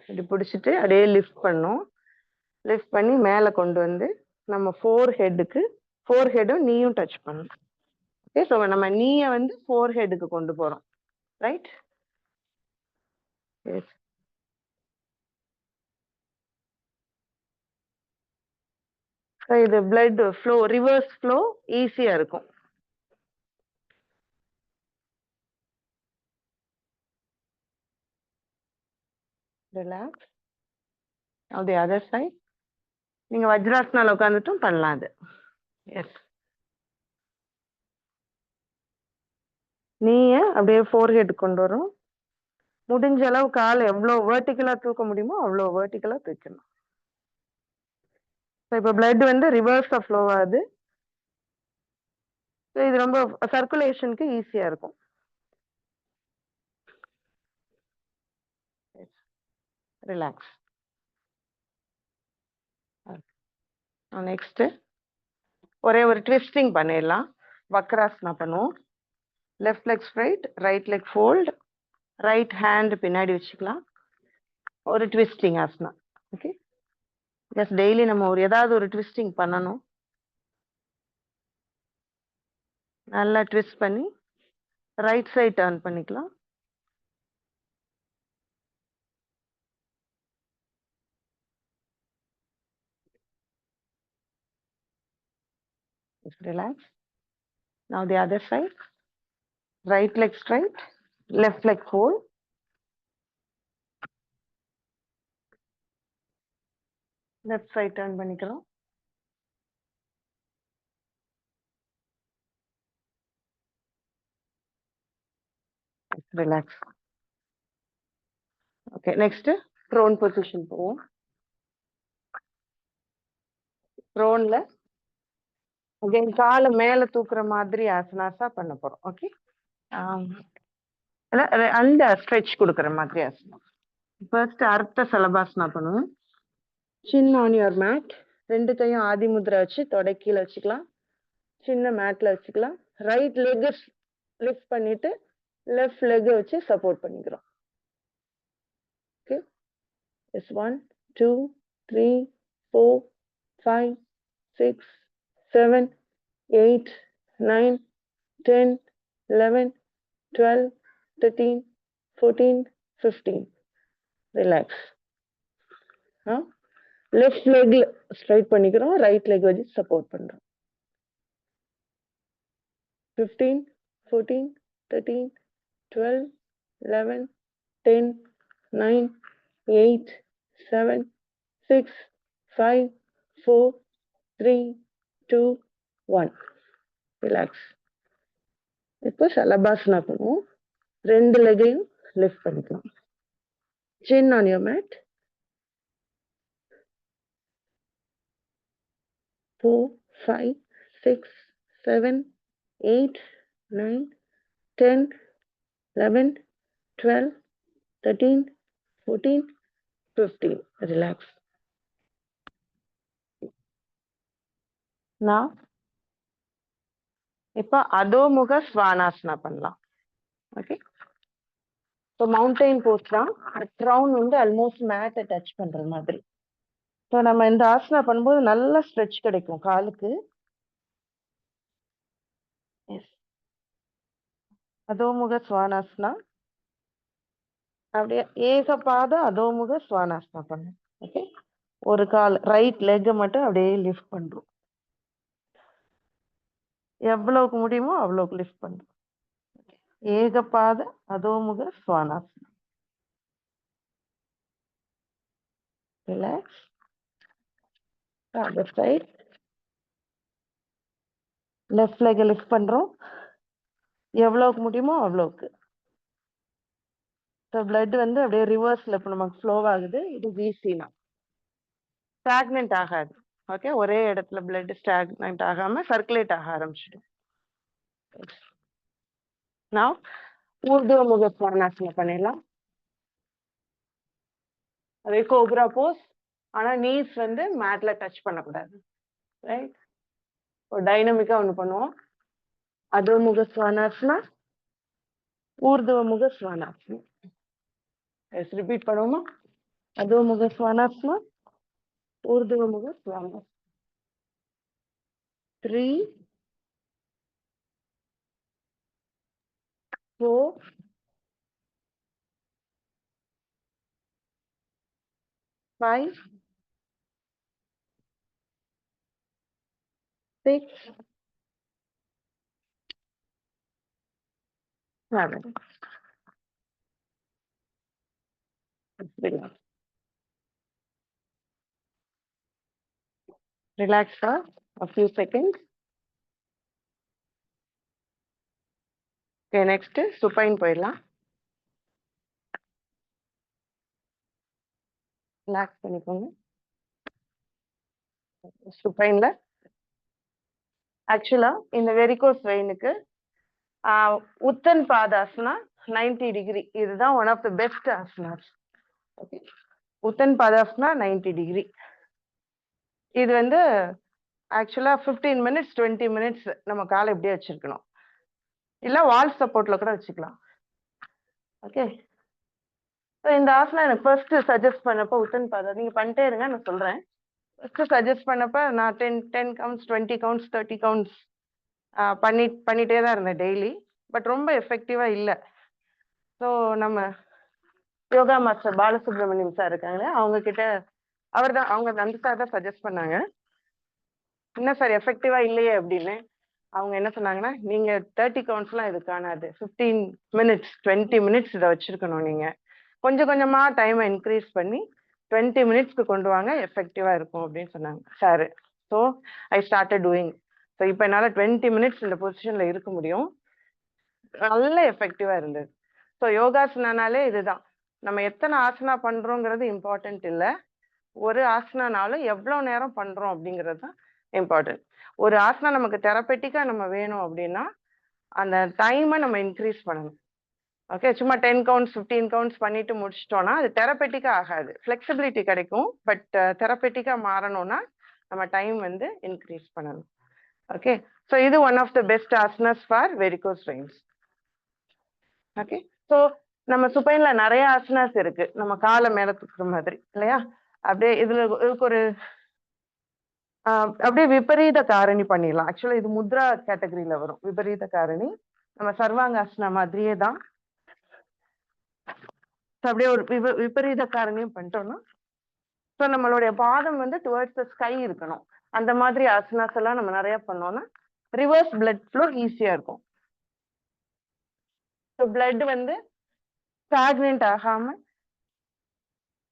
இப்படி பிடிச்சிட்டு அப்படியே லிஃப்ட் பண்ணும். லிஃப்ட் பண்ணி மேலே கொண்டு வந்து நம்ம ஃபோர் ஹெட்டும் நீயும் டச் பண்ணணும். ஓகே, ஸோ நம்ம நீயை வந்து ஃபோர் ஹெட்டுக்கு கொண்டு போறோம். Right, yes. இது பிளட் ஃப்ளோ, ரிவர்ஸ் ஃப்ளோ ஈஸியா இருக்கும். Relax. Now the other side. நீங்க வஜ்ராசனால உட்காந்துட்டும் பண்ணலாம் அது. எஸ். நீய அப்படியே ஃபோர்ஹெட் கொண்டு வரும். முடிஞ்ச அளவு கால் எவ்வளவு வெர்டிகலா தூக்க முடியுமோ அவ்வளவு வெர்டிகலா தூக்கணும். இப்போ பிளட் வந்து ரிவர்ஸா ஃப்ளோ ஆகுது. இது ரொம்ப சர்க்குலேஷனுக்கு ஈஸியா இருக்கும். ரிலாக்ஸ். நெக்ஸ்ட் ஒரே ஒரு ட்விஸ்டிங் பண்ணிடலாம். வக்ராசனா பண்ணுவோம். Left leg straight, right leg fold, right hand பின்னாடி வச்சுக்கலாம். ஒரு twisting asana. Okay, just daily நம்ம ஏதாவது ஒரு ட்விஸ்டிங் பண்ணணும். நல்லா ட்விஸ்ட் பண்ணி ரைட் சைட் டர்ன் பண்ணிக்கலாம். Relax. Now the other side. Right leg straight, left leg fold. Left side turn பண்ணிக்கலாம். Relax. Okay, next prone position போவோம். Proneல again காலை மேல தூக்குற மாதிரி ஆசனாஸா பண்ண போறோம். ஓகே, அந்த ஸ்ட்ரெச் கொடுக்குற மாதிரி ஆசனம். ஃபர்ஸ்ட் அர்த்த சலபாசனா பண்ணுவோம். சின் ஆன் யுவர் மேட். ரெண்டு கையும் ஆதி முத்ரா வச்சு தொடை கீழே வச்சுக்கலாம். சின்ன மேட்ல வச்சுக்கலாம். ரைட் லெக் லிஃப்ட் பண்ணிட்டு லெஃப்ட் லெக் வச்சு சப்போர்ட் பண்ணிக்கிறோம். Okay, yes 1 2 3 4 5 6 7 8 9 10 11 12 13 14 15. Relax. Left லெக்ல straight பண்ணிக்கிறோம். ரைட் லெக் வச்சு சப்போர்ட் பண்றோம். 15 14 13 12 11 10 9 8 7 6 5 4 3 2 1. ரிலாக்ஸ். இப்போ சலபாசனா பண்ணுவோம். ரெண்டு லெக்கையும் லிஃப்ட் பண்ணிக்கலாம். சின் on your mat. 4 5 6 7 8 9 10 11 12 13 14 15. Relax. Now இப்போ அதோமுக ஸ்வானாசனா பண்ணலாம். ஓகே, இப்போ மவுண்டைன் போஸ் தான். க்ரௌன் வந்து ஆல்மோஸ்ட் மேட்டை டச் பண்ற மாதிரி. ஸோ நம்ம இந்த ஆசனா பண்ணும்போது நல்ல ஸ்ட்ரெச் கிடைக்கும் காலுக்கு. எஸ், அதோமுக ஸ்வானாசனா. அப்படியே ஏகபாத அதோமுக ஸ்வானாசனா பண்ணும். ஓகே, ஒரு கால் ரைட் லெக் மட்டும் அப்படியே லிஃப்ட் பண்றோம். எவ்வளவுக்கு முடியுமோ அவ்வளவுக்கு லிஃப்ட் பண்றோம். Ekapada Adhomukha Svanasana. Relax. other side. Left leg lift பண்றோம். எவ்வளவுக்கு முடியுமோ அவ்வளவுக்கு. ஸோ பிளட் வந்து அப்படியே ரிவர்ஸ்ல இப்போ நமக்கு ஃப்ளோ ஆகுது. இது வீசினா ஸ்டாக்னென்ட் ஆகாது. ஓகே, ஒரே இடத்துல பிளட் ஸ்டாக்னென்ட் ஆகாம சர்க்குலேட் ஆக ஆரம்பிச்சிடும். நான் ஊர்துவ முக ஸ்வானாசனா பண்ணிடலாம். அதே கோப்ரா போஸ். ஆனா நீஸ் வந்து மேட்ல டச் பண்ணக்கூடாது. ரைட், ஒரு டைனமிக்கா ஒன்று பண்ணுவோம். அதோமுக ஸ்வானாசனா, ஊர்துவ முக ஸ்வானாசனா. எஸ், ரிப்பீட் பண்ணுவோமா? அதோமுக ஸ்வானாசனா, ஊர்துவ முக ஸ்வானாசனா. 3 4 5 6 7. Relax. Relax for a few seconds. Okay, next supine போயிடலாம். Relax பண்ணிக்கோங்க. Supineல ஆக்சுவலா இந்த வெரிகோஸ் வெயினுக்கு உத்தன் பாதாசனா 90 டிகிரி, இதுதான் one of the best asanas. Okay, Uttan Padasana 90 degree. இது வந்து ஆக்சுவலா 15 மினிட்ஸ் 20 மினிட்ஸ் நம்ம காலை இப்படியே வச்சிருக்கணும், இல்ல வால் சப்போர்ட்ல கூட வச்சுக்கலாம். ஓகே, இந்த ஆசனா எனக்கு ஃபர்ஸ்ட் சஜஸ்ட் பண்ணப்ப உத்தன் பாதா, நீங்க பண்ணிட்டே இருங்க நான் சொல்றேன். ஃபர்ஸ்ட் சஜஸ்ட் பண்ணப்ப நான் 10 கவுண்ட்ஸ் 20 கவுண்ட்ஸ் 30 கவுண்ட்ஸ் பண்ணிட்டே தான் இருந்தேன் டெய்லி. பட் ரொம்ப எஃபெக்டிவா இல்லை. ஸோ நம்ம யோகா மாஸ்டர் பாலசுப்ரமணியம் சார் இருக்காங்க, அவங்க கிட்ட அவங்க அந்த சார் தான் சஜஸ்ட் பண்ணாங்க. என்ன சார் எஃபெக்டிவா இல்லையே அப்படின்னு. அவங்க என்ன சொன்னாங்கன்னா, நீங்க 30 கவுண்ட்ஸ்லாம் இது காணாது, 15 மினிட்ஸ் 20 மினிட்ஸ் இதை வச்சிருக்கணும், நீங்க கொஞ்சம் கொஞ்சமா டைமை இன்க்ரீஸ் பண்ணி 20 மினிட்ஸ்க்கு கொண்டு வாங்க, எஃபெக்டிவா இருக்கும் அப்படின்னு சொன்னாங்க sir. So I started doing. So இப்போ என்னால் 20 மினிட்ஸ் இந்த பொசிஷன்ல இருக்க முடியும், நல்ல எஃபெக்டிவா இருந்தது. ஸோ யோகாசனாலே இதுதான், நம்ம எத்தனை ஆசனா பண்றோங்கிறது இம்பார்ட்டன்ட் இல்லை, ஒரு ஆசனானாலும் எவ்வளோ நேரம் பண்றோம் அப்படிங்கிறது தான் இம்பார்ட்டன்ட். ஒரு ஆசனா நமக்கு தெரப்பெட்டிக்கா நம்ம வேணும் அப்படின்னா அந்த டைமை நம்ம இன்க்ரீஸ் பண்ணணும். ஓகே, சும்மா 10 கவுண்ட்ஸ் 15 கவுண்ட்ஸ் பண்ணிட்டு முடிச்சிட்டோம்னா அது தெரப்பெட்டிக்கா ஆகாது. ஃபிளெக்சிபிலிட்டி கிடைக்கும், பட் தெரப்பெட்டிக்கா மாறணும்னா நம்ம டைம் வந்து இன்க்ரீஸ் பண்ணணும். ஓகே, ஸோ இது one of the best asanas for varicose veins. Okay, so நம்ம சுப்பைன்ல நிறைய ஆசனாஸ் இருக்கு, நம்ம காலை மேல தூக்குற மாதிரி இல்லையா. அப்படியே இதுக்கு ஒரு அப்படியே விபரீத காரணி பண்ணிடலாம். ஆக்சுவலா இது முத்ரா கேட்டகரியில வரும். விபரீத காரணி நம்ம சர்வாங்காசனா மாதிரியே தான். அப்படியே ஒரு விபரீத காரணியும் பண்ணிட்டோம்னா ஸோ நம்மளுடைய பாதம் வந்து டுவர்ட்ஸ் த ஸ்கை இருக்கணும். அந்த மாதிரி ஆசனாஸ் எல்லாம் நம்ம நிறைய பண்ணோம்னா ரிவர்ஸ் பிளட் ஃப்ளோ ஈஸியா இருக்கும். ஸோ பிளட் வந்து ஸ்டாக்னன்ட் ஆகாம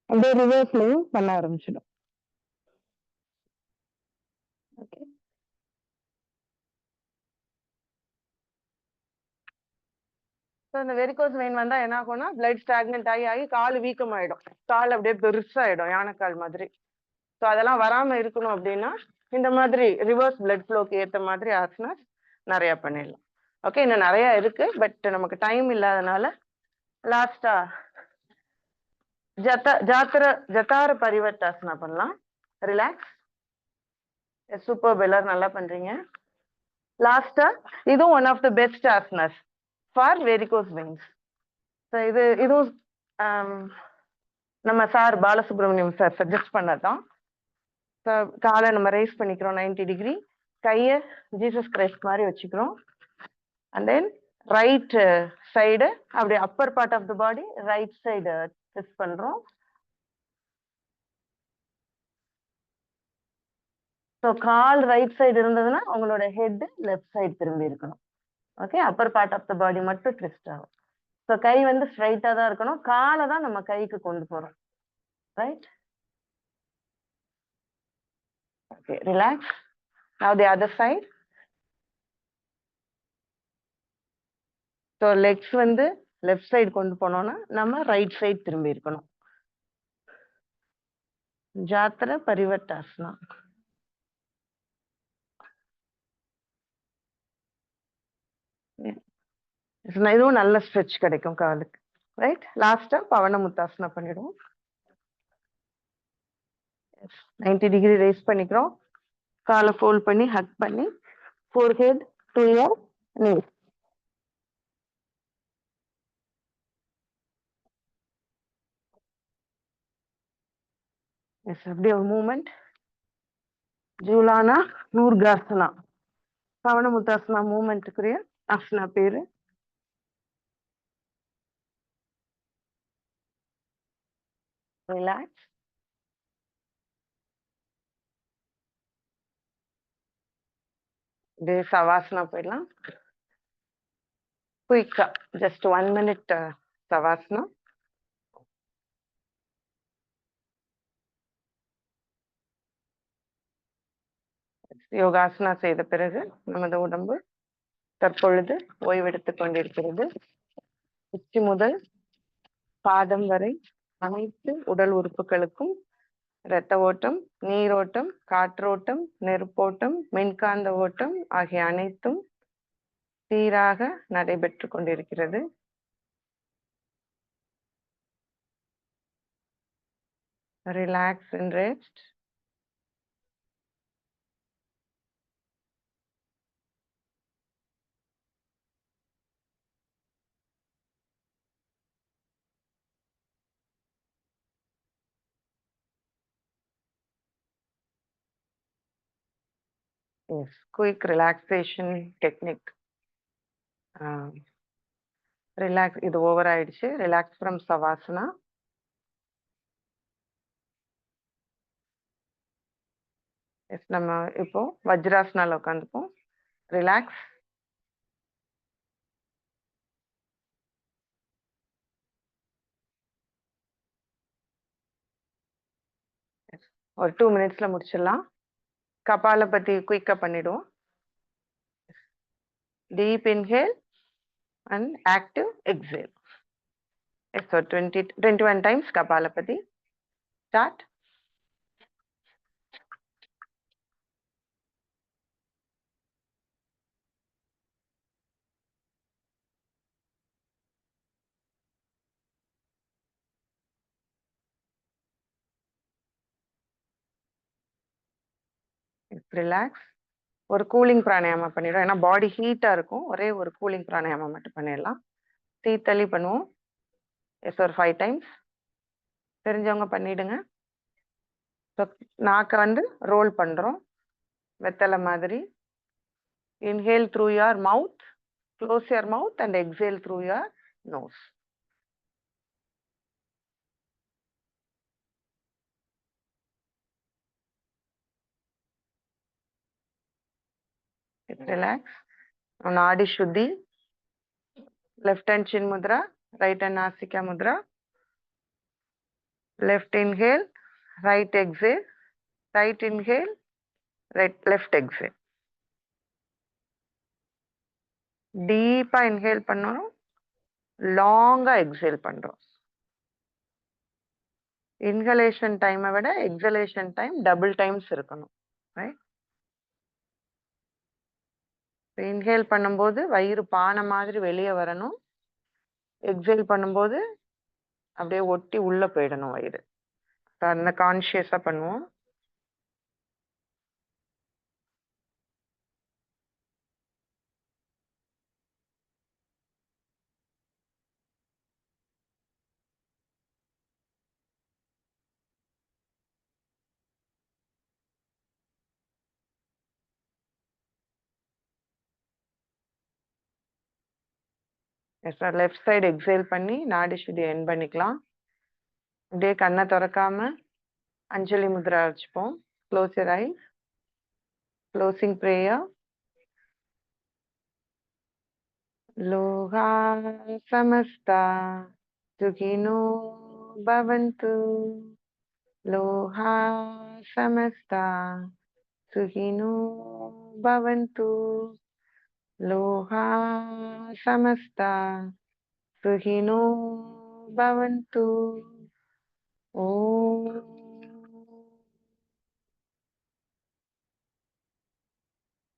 அப்படியே ரிவர்ஸ்லயும் பண்ண ஆரம்பிச்சிடும். ஓகே, ஸோ இந்த வெரிகோஸ் வெயின் வந்தா என்ன ஆகும்னா பிளட் ஸ்டாக்னன்ட் ஆகி கால் வீக்கம் ஆயிடும், கால் அப்படியே பெருசாயிடும் யானைக்கால் மாதிரி. ஸோ அதெல்லாம் வராம இருக்கணும் அப்படின்னா இந்த மாதிரி ரிவர்ஸ் பிளட் ஃப்ளோக்கு ஏற்ற மாதிரி ஆசனாஸ் நிறைய பண்ணிடலாம். ஓகே, இன்னும் நிறைய இருக்கு, பட் நமக்கு டைம் இல்லாதனால லாஸ்டா ஜதார பரிவர்த்தாசனா பண்ணலாம். ரிலாக்ஸ், சூப்பர், எல்லாரும் நல்லா பண்றீங்க. லாஸ்டா இதுவும் one of the best asanas for varicose veins. இதுவும் நம்ம சார் பாலசுப்ரமணியம் சார் சஜஸ்ட் பண்ணதான். காலை நம்ம ரைஸ் பண்ணிக்கிறோம் 90 டிகிரி, கையை ஜீசஸ் கிரைஸ்ட் மாதிரி வச்சுக்கிறோம். அண்ட் தென் ரைட் சைடு அப்படி upper part of the body right side twist பண்றோம். ஸோ கால் ரைட் சைடு இருந்ததுன்னா உங்களோட ஹெட் லெஃப்ட் சைடு திரும்பி இருக்கணும். Okay, upper part of the body மட்டும் ட்விஸ்ட் ஆகும். ஸோ கை வந்து ஸ்ட்ரைட்டா தான் இருக்கணும், காலை தான் நம்ம கைக்கு கொண்டு போறோம். Right, okay, relax. Now the other side. So legs வந்து லெஃப்ட் சைடு கொண்டு போனோம்னா நம்ம ரைட் சைடு திரும்பி இருக்கணும். ஜாத்திர பரிவர்த்தாசனா. இதுவும் நல்ல ஸ்ட்ரெச் கிடைக்கும் காலுக்கு. ரைட், லாஸ்டா பவன முத்தாசனா பண்ணிடுவோம். 90 டிகிரி ரைஸ் பண்ணிக்கிறோம், காலை ஃபோல்ட் பண்ணி ஹக் பண்ணி ஃபோர்ஹெட் டு யுவர் நீஸ். அப்படியே ஒரு மூமெண்ட். ஜூலானா நூர்காசனா, பவன முத்தாசனா மூமெண்ட்டுக்குரிய ஆசனா பேரு. ரிலாக்ஸ். சவாசனா போயிடலாம் குயிக்கா, ஜஸ்ட் 1 minute சவாசனா. யோகாசனா செய்த பிறகு நமது உடம்பு தற்பொழுது ஓய்வெடுத்துக் கொண்டிருக்கிறது. உச்சி முதல் பாதம் வரை அனைத்து உடல் உறுப்புகளுக்கும் இரத்த ஓட்டம், நீரோட்டம், காற்றோட்டம், நெருப்போட்டம், மின்காந்த ஓட்டம் ஆகிய அனைத்தும் சீராக நடைபெற்று கொண்டிருக்கிறது. Relax and rest. Yes, quick relaxation technique. Relax, இது ஓவர் ஆயிடுச்சு. Relax from Shavasana. எஸ், நம்ம இப்போ வஜ்ராசனால உட்காந்துப்போம். ரிலாக்ஸ். ஒரு 2 மினிட்ஸ்ல முடிச்சிடலாம். கபாலபதி குயிக்கா பண்ணிடுவோம். Deep inhale and active exhale. Yes, so 21 times Kapalapati. Start. Relax. ஒரு கூலிங் பிராணாயாமம் பண்ணிடும். ஏன்னா பாடி ஹீட்டா இருக்கும். ஒரே ஒரு கூலிங் பிராணாயாமம் மட்டும் பண்ணிடலாம். தீத்தளி பண்ணுவோம். எஸ், ஒரு 5 டைம்ஸ். தெரிஞ்சவங்க பண்ணிடுங்க. நாக்க வந்து ரோல் பண்றோம் வெத்தலை மாதிரி. Inhale through your mouth, close your mouth and exhale through your nose. Relax. Nadi shuddhi. Left hand chin mudra, right hand nasika mudra. Left inhale, right exhale, right inhale, left exhale. Deep inhale பண்ணணும், long exhale பண்றோம். Inhalation time விட exhalation time double times இருக்கணும். Right? Inhale பண்ணும்போது வயிறு பானை மாதிரி வெளியே வரணும். எக்ஸேல் பண்ணும்போது அப்படியே ஒட்டி உள்ள போயிடணும் வயிறு. அந்த கான்சியஸா பண்ணுவோம். லெஃப்ட் சைடு எக்ஸேல் பண்ணி நாடி சுத்தி எண்ட் பண்ணிக்கலாம். அப்படியே கண்ணை திறக்காம அஞ்சலி முத்ரா வச்சுப்போம். Close your ice. Closing prayer. லோகா சமஸ்தா சுகினோ பவந்து. லோகா சமஸ்தா சுகினோ பவந்து. லோகா சமஸ்தா சுகினோ பவந்து. ஓம்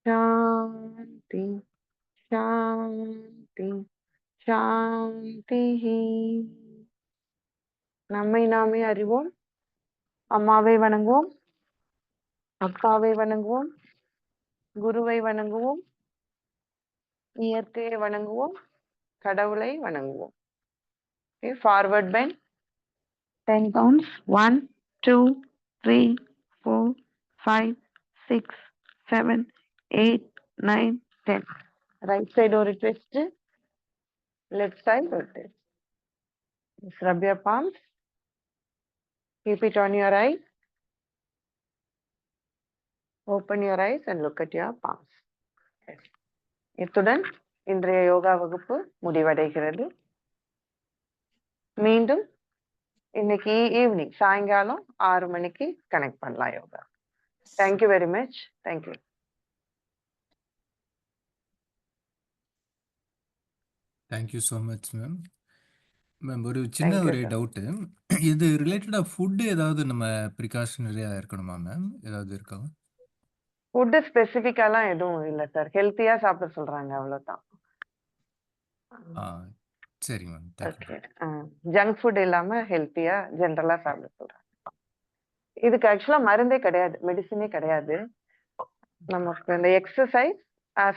சாந்தி சாந்தி சாந்தி. நம்மை நாமே அறிவோம். அம்மாவை வணங்குவோம், அக்காவை வணங்குவோம், குருவை வணங்குவோம், இயற்கையை வணங்குவோம், கடவுளை வணங்குவோம். Forward bend 10 counts. 1 2 3 4 5 6 7 8 9 10. Right side ஒரு twist, left side ஒரு twist. Rub your palms. Keep it on your eyes. Open your eyes and look at your palms. இத்துடன் இன்றைய யோகா வகுப்பு முடிவடைகிறது. மீண்டும் இன்னைக்கு ஈவினிங் சாயங்காலம் 6 மணிக்கு கனெக்ட் பண்ணலாம் yoga. Thank you very much. Thank you. Thank you so much ma'am. Ma'am ஒரு சின்ன தேங்க்யூ ஒரு சார். டவுட்டு. இது ரிலேட்டடா ஃபுட் ஏதாவது நம்ம ப்ரிகாஷனரியா இருக்கணுமா மேம்? ஏதாவது இருக்கா? ஃபுட்டு ஸ்பெசிஃபிக்காலாம் எதுவும் இல்ல சார். ஹெல்த்தியா சாப்பிட சொல்றாங்க அவ்வளோதான். ஆ சரி ma'am. Thank you. Okay. Junk food இல்லாம ஹெல்த்தியா ஜென்ரலா சாப்பிட சொல்றாங்க. இதுக்கு ஆக்சுவலா மருந்தே கிடையாது. மெடிசினே கிடையாது. நமக்கு இந்த எக்ஸர்சைஸ்,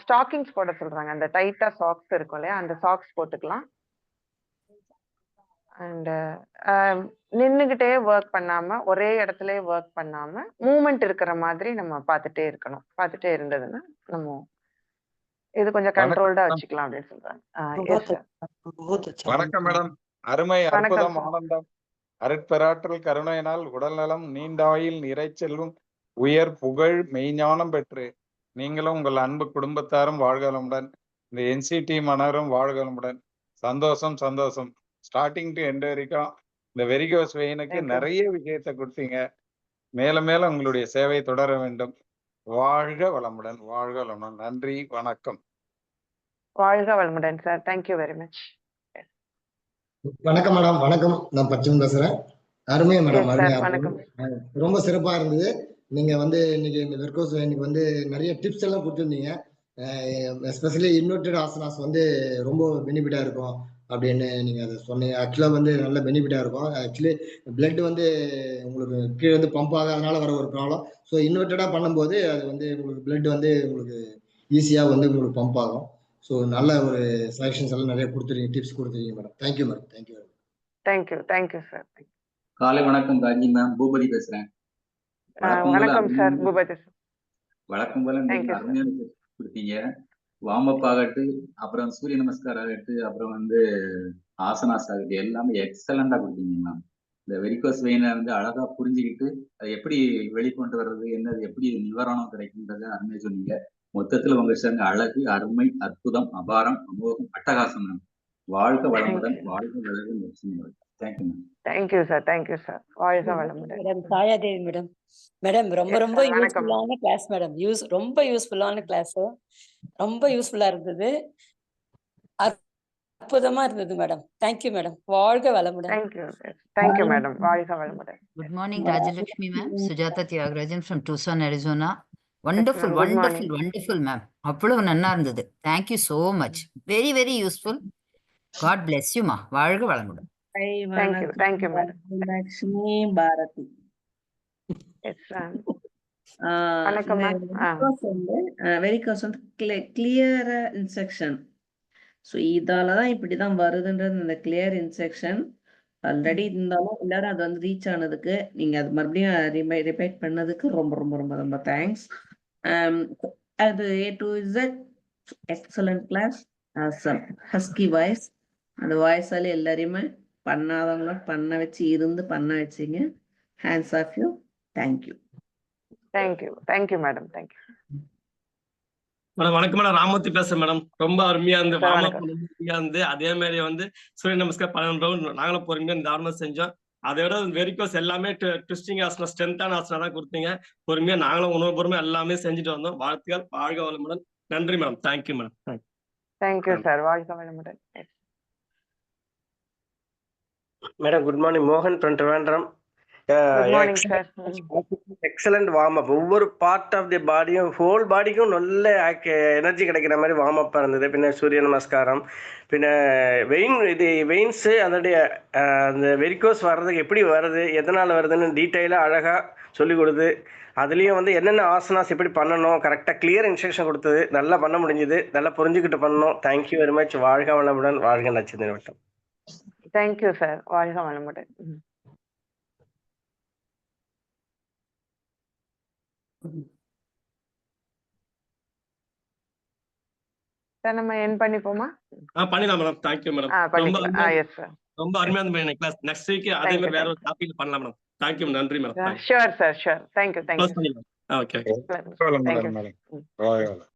ஸ்டாக்கிங்ஸ் போட சொல்றாங்க. அந்த டைட்டா சாக்ஸ் இருக்கும் இல்லையா? அந்த சாக்ஸ் போட்டுக்கலாம். அண்ட் நின்னுகிட்டே ஒர்க் பண்ணாம, ஒரே இடத்துலயே ஒர்க் பண்ணாம, மூவ்மெண்ட் இருக்கிற மாதிரி நம்ம பார்த்துட்டே இருக்கணும். பார்த்துட்டே இருந்ததுன்னா, நம்ம இது கொஞ்சம் வணக்கம் கண்ட்ரோல்டா மேடம். வச்சுக்கலாம் அப்படின்னு சொல்றாங்க. Yes sir. வணக்கம் மேடம். அருமை, வணக்கம் அற்புதம், சார். ஆனந்தம், அருட்பெராற்றல், கருணையினால் உடல்நலம், நீண்டாயுள், நிறைச்செல்வம், உயர் புகழ், மெய்ஞானம் பெற்று நீங்களும் உங்கள் அன்பு குடும்பத்தாரும் வாழ்கலமுடன், இந்த என்சிடி மன்னரும் வாழ்கலமுடன். சந்தோஷம் சந்தோஷம். ஸ்டார்டிங் டு எண்ட் வரைக்கும் இந்த வெரிகோஸ் வெயினுக்கு தேங்க்யூ. நிறைய விஷயத்தை கொடுத்தீங்க. மேலும் மேலும் உங்களுடைய சேவை தொடர வேண்டும். வாழ்க வளமுடன், வாழ்க வளமுடன். நன்றி, வணக்கம். வாழ்க வளமுடன் சார். Thank you very much. வணக்கம் மேடம். வணக்கம். நான் பச்சன் பேசுறேன். அருமையா மேடம், எஸ் அருமையா சார். இருந்தது. வணக்கம். ரொம்ப சிறப்பா இருந்தது. நீங்க இன்னைக்கு இந்த வெர்கோஸ் எனக்கு நிறைய டிப்ஸ் எல்லாம் கொடுத்துருந்தீங்க. எஸ்பெஷலி இன்வெர்டட் ஆசனாஸ் ரொம்ப பெனிஃபிட்டா இருக்கும் அப்படின்னு நீங்க அதை சொன்னீங்க. ஆக்சுவலா நல்ல பெனிஃபிட்டா இருக்கும். ஆக்சுவலி பிளட் உங்களுக்கு கீழே பம்ப் ஆகாதனால வர ஒரு ப்ராப்ளம். ஸோ இன்வெர்டடா பண்ணும்போது அது உங்களுக்கு பிளட் உங்களுக்கு ஈஸியா உங்களுக்கு பம்ப் ஆகும். ஸோ நல்ல ஒரு சஜஷன்ஸ் எல்லாம் நிறைய கொடுத்துருக்கீங்க, டிப்ஸ் கொடுத்துருக்கீங்க madam. Thank you madam. Thank you. Thank you sir. காலை வணக்கம் ராஜி மேம். பூபதி பேசுறேன். வணக்கம் சார் பூபதி சார். வழக்கம் போல Thank you, sir. அருமையான tips கொடுத்தீங்க. வார்ம் ஆகட்டு, அப்புறம் சூரிய நமஸ்காரம் ஆகட்டு, அப்புறம் ஆசனாஸ் ஆகட்டு, எல்லாமே எக்ஸலண்டா கொடுத்தீங்க மேம். இந்த வெரிகோஸ் வெயினை அழகா புரிஞ்சுக்கிட்டு அதை எப்படி வெளிக்கொண்டு வர்றது, என்னது எப்படி நிவாரணம் கிடைக்குன்றத அருமையா சொன்னீங்க. மொத்தத்துல உங்க சேர்ந்த அழகு, அருமை, அற்புதம், அபாரம், அமோகம், அட்டகாசம் மேம். வாழ்க வளமுடன், வாழ்க வளரும். Thank you ma'am. Thank you sir. Thank you sir. வாழ்க வளமுடன். Madam Chayadevi madam. மேடம் ரொம்ப Yes, ரொம்ப sir. வணக்கம். யூஸ்ஃபுல்லான கிளாஸ் மேடம். ரொம்ப யூஸ்ஃபுல்லான கிளாஸ். ரொம்ப யூஸ்ஃபுல்லா இருந்தது. அற்புதமா இருந்தது மேடம். Thank you madam. வாழ்க வளமுடன். Thank you madam. வாழ்க வளமுடன். Good morning, Rajalakshmi ma'am. Sujata Tyagarajan from Tucson, Arizona. Wonderful, ma'am. Good wonderful, morning. wonderful ma'am. அவ்வளவு நன்னா இருந்தது. Thank you so much. Very, very useful. God bless you ma. வாழ்க வளமுடன். Thank you madam. Lakshmi Bharathi. Yes ma'am. வணக்கம் ma'am. Varicose clear instruction. So இதாலதான் இப்படிதான் வருதுன்றது இந்த கிளியர் இன்ஸ்ட்ரக்ஷன் ஆல்ரெடி இருந்தாலும் எல்லாரும் அது ரீச் ஆனதுக்கு நீங்க அது மறுபடியும் ரிப்பீட் பண்ணதுக்கு ரொம்ப ரொம்ப ரொம்ப ரொம்ப தேங்க்ஸ். அது A to Z excellent class. Husky voice, அந்த வாய்ஸால எல்லாரையுமே பண்ணாதவங்கள பண்ண வச்சீங்க. Hands off you. Thank you madam. Thank you. Madam வணக்கம் மேடம். ராமூர்த்தி பேசுறேன் மேடம். ரொம்ப அருமையா இருந்து Sir, வணக்கம். அருமையா இருந்து அதே மாதிரி சூரிய நமஸ்கார் 12 ரவுண்ட் நாங்களும் பொறுமையா நார்மல் செஞ்சோம். அதை விட வெரிகோஸ் எல்லாமே ட்விஸ்டிங் ஆசனா, ஸ்ட்ரென்த்தான ஆசனா தான் கொடுத்தீங்க. பொறுமையா நாங்களும் உணவுபூர்வமா எல்லாமே செஞ்சுட்டு வந்தோம். வாழ்த்துக்கள். வாழ்க வளமுடன். நன்றி madam. Thank you madam. Thank you sir. வாழ்க வளமுடன். Madam good morning. மோகன் from Trivandrum. Good morning sir. Excellent warm up. ஒவ்வொரு பார்ட் ஆஃப் தி பாடியும் ஹோல் பாடிக்கும் நல்ல எனர்ஜி கிடைக்கிற மாதிரி வார்ம் அப்பாக இருந்தது. பின்ன சூரிய நமஸ்காரம், பின்ன வெயின்ஸு அதோடைய அந்த வெரிகோஸ் வர்றதுக்கு எப்படி வருது, எதனால் வருதுன்னு டீட்டெயிலாக அழகாக சொல்லிக் கொடுத்து, அதுலேயும் என்னென்ன ஆசனாஸ் எப்படி பண்ணணும் கரெக்டாக கிளியர் இன்ஸ்ட்ரக்ஷன் கொடுத்தது. நல்லா பண்ண முடிஞ்சுது. நல்லா புரிஞ்சுக்கிட்டு பண்ணணும். Thank you very much. வாழ்க வளமுடன். வாழ்க நட்சத்திர வட்டம். Thank you sir. வாழ்க வளமுடன். சார் நம்ம என் பண்ணிப்போமா? பண்ணிடலாம் madam. Thank you madam. Yes sir. ரொம்ப அருமையா இருந்தது கிளாஸ். நெக்ஸ்ட் வீக் அதே மாதிரி வேற ஒரு டாபிக் பண்ணலாம் மேடம். தேங்க்யூ. நன்றி madam. Sure sir. Sure. Thank you. Okay. Madam.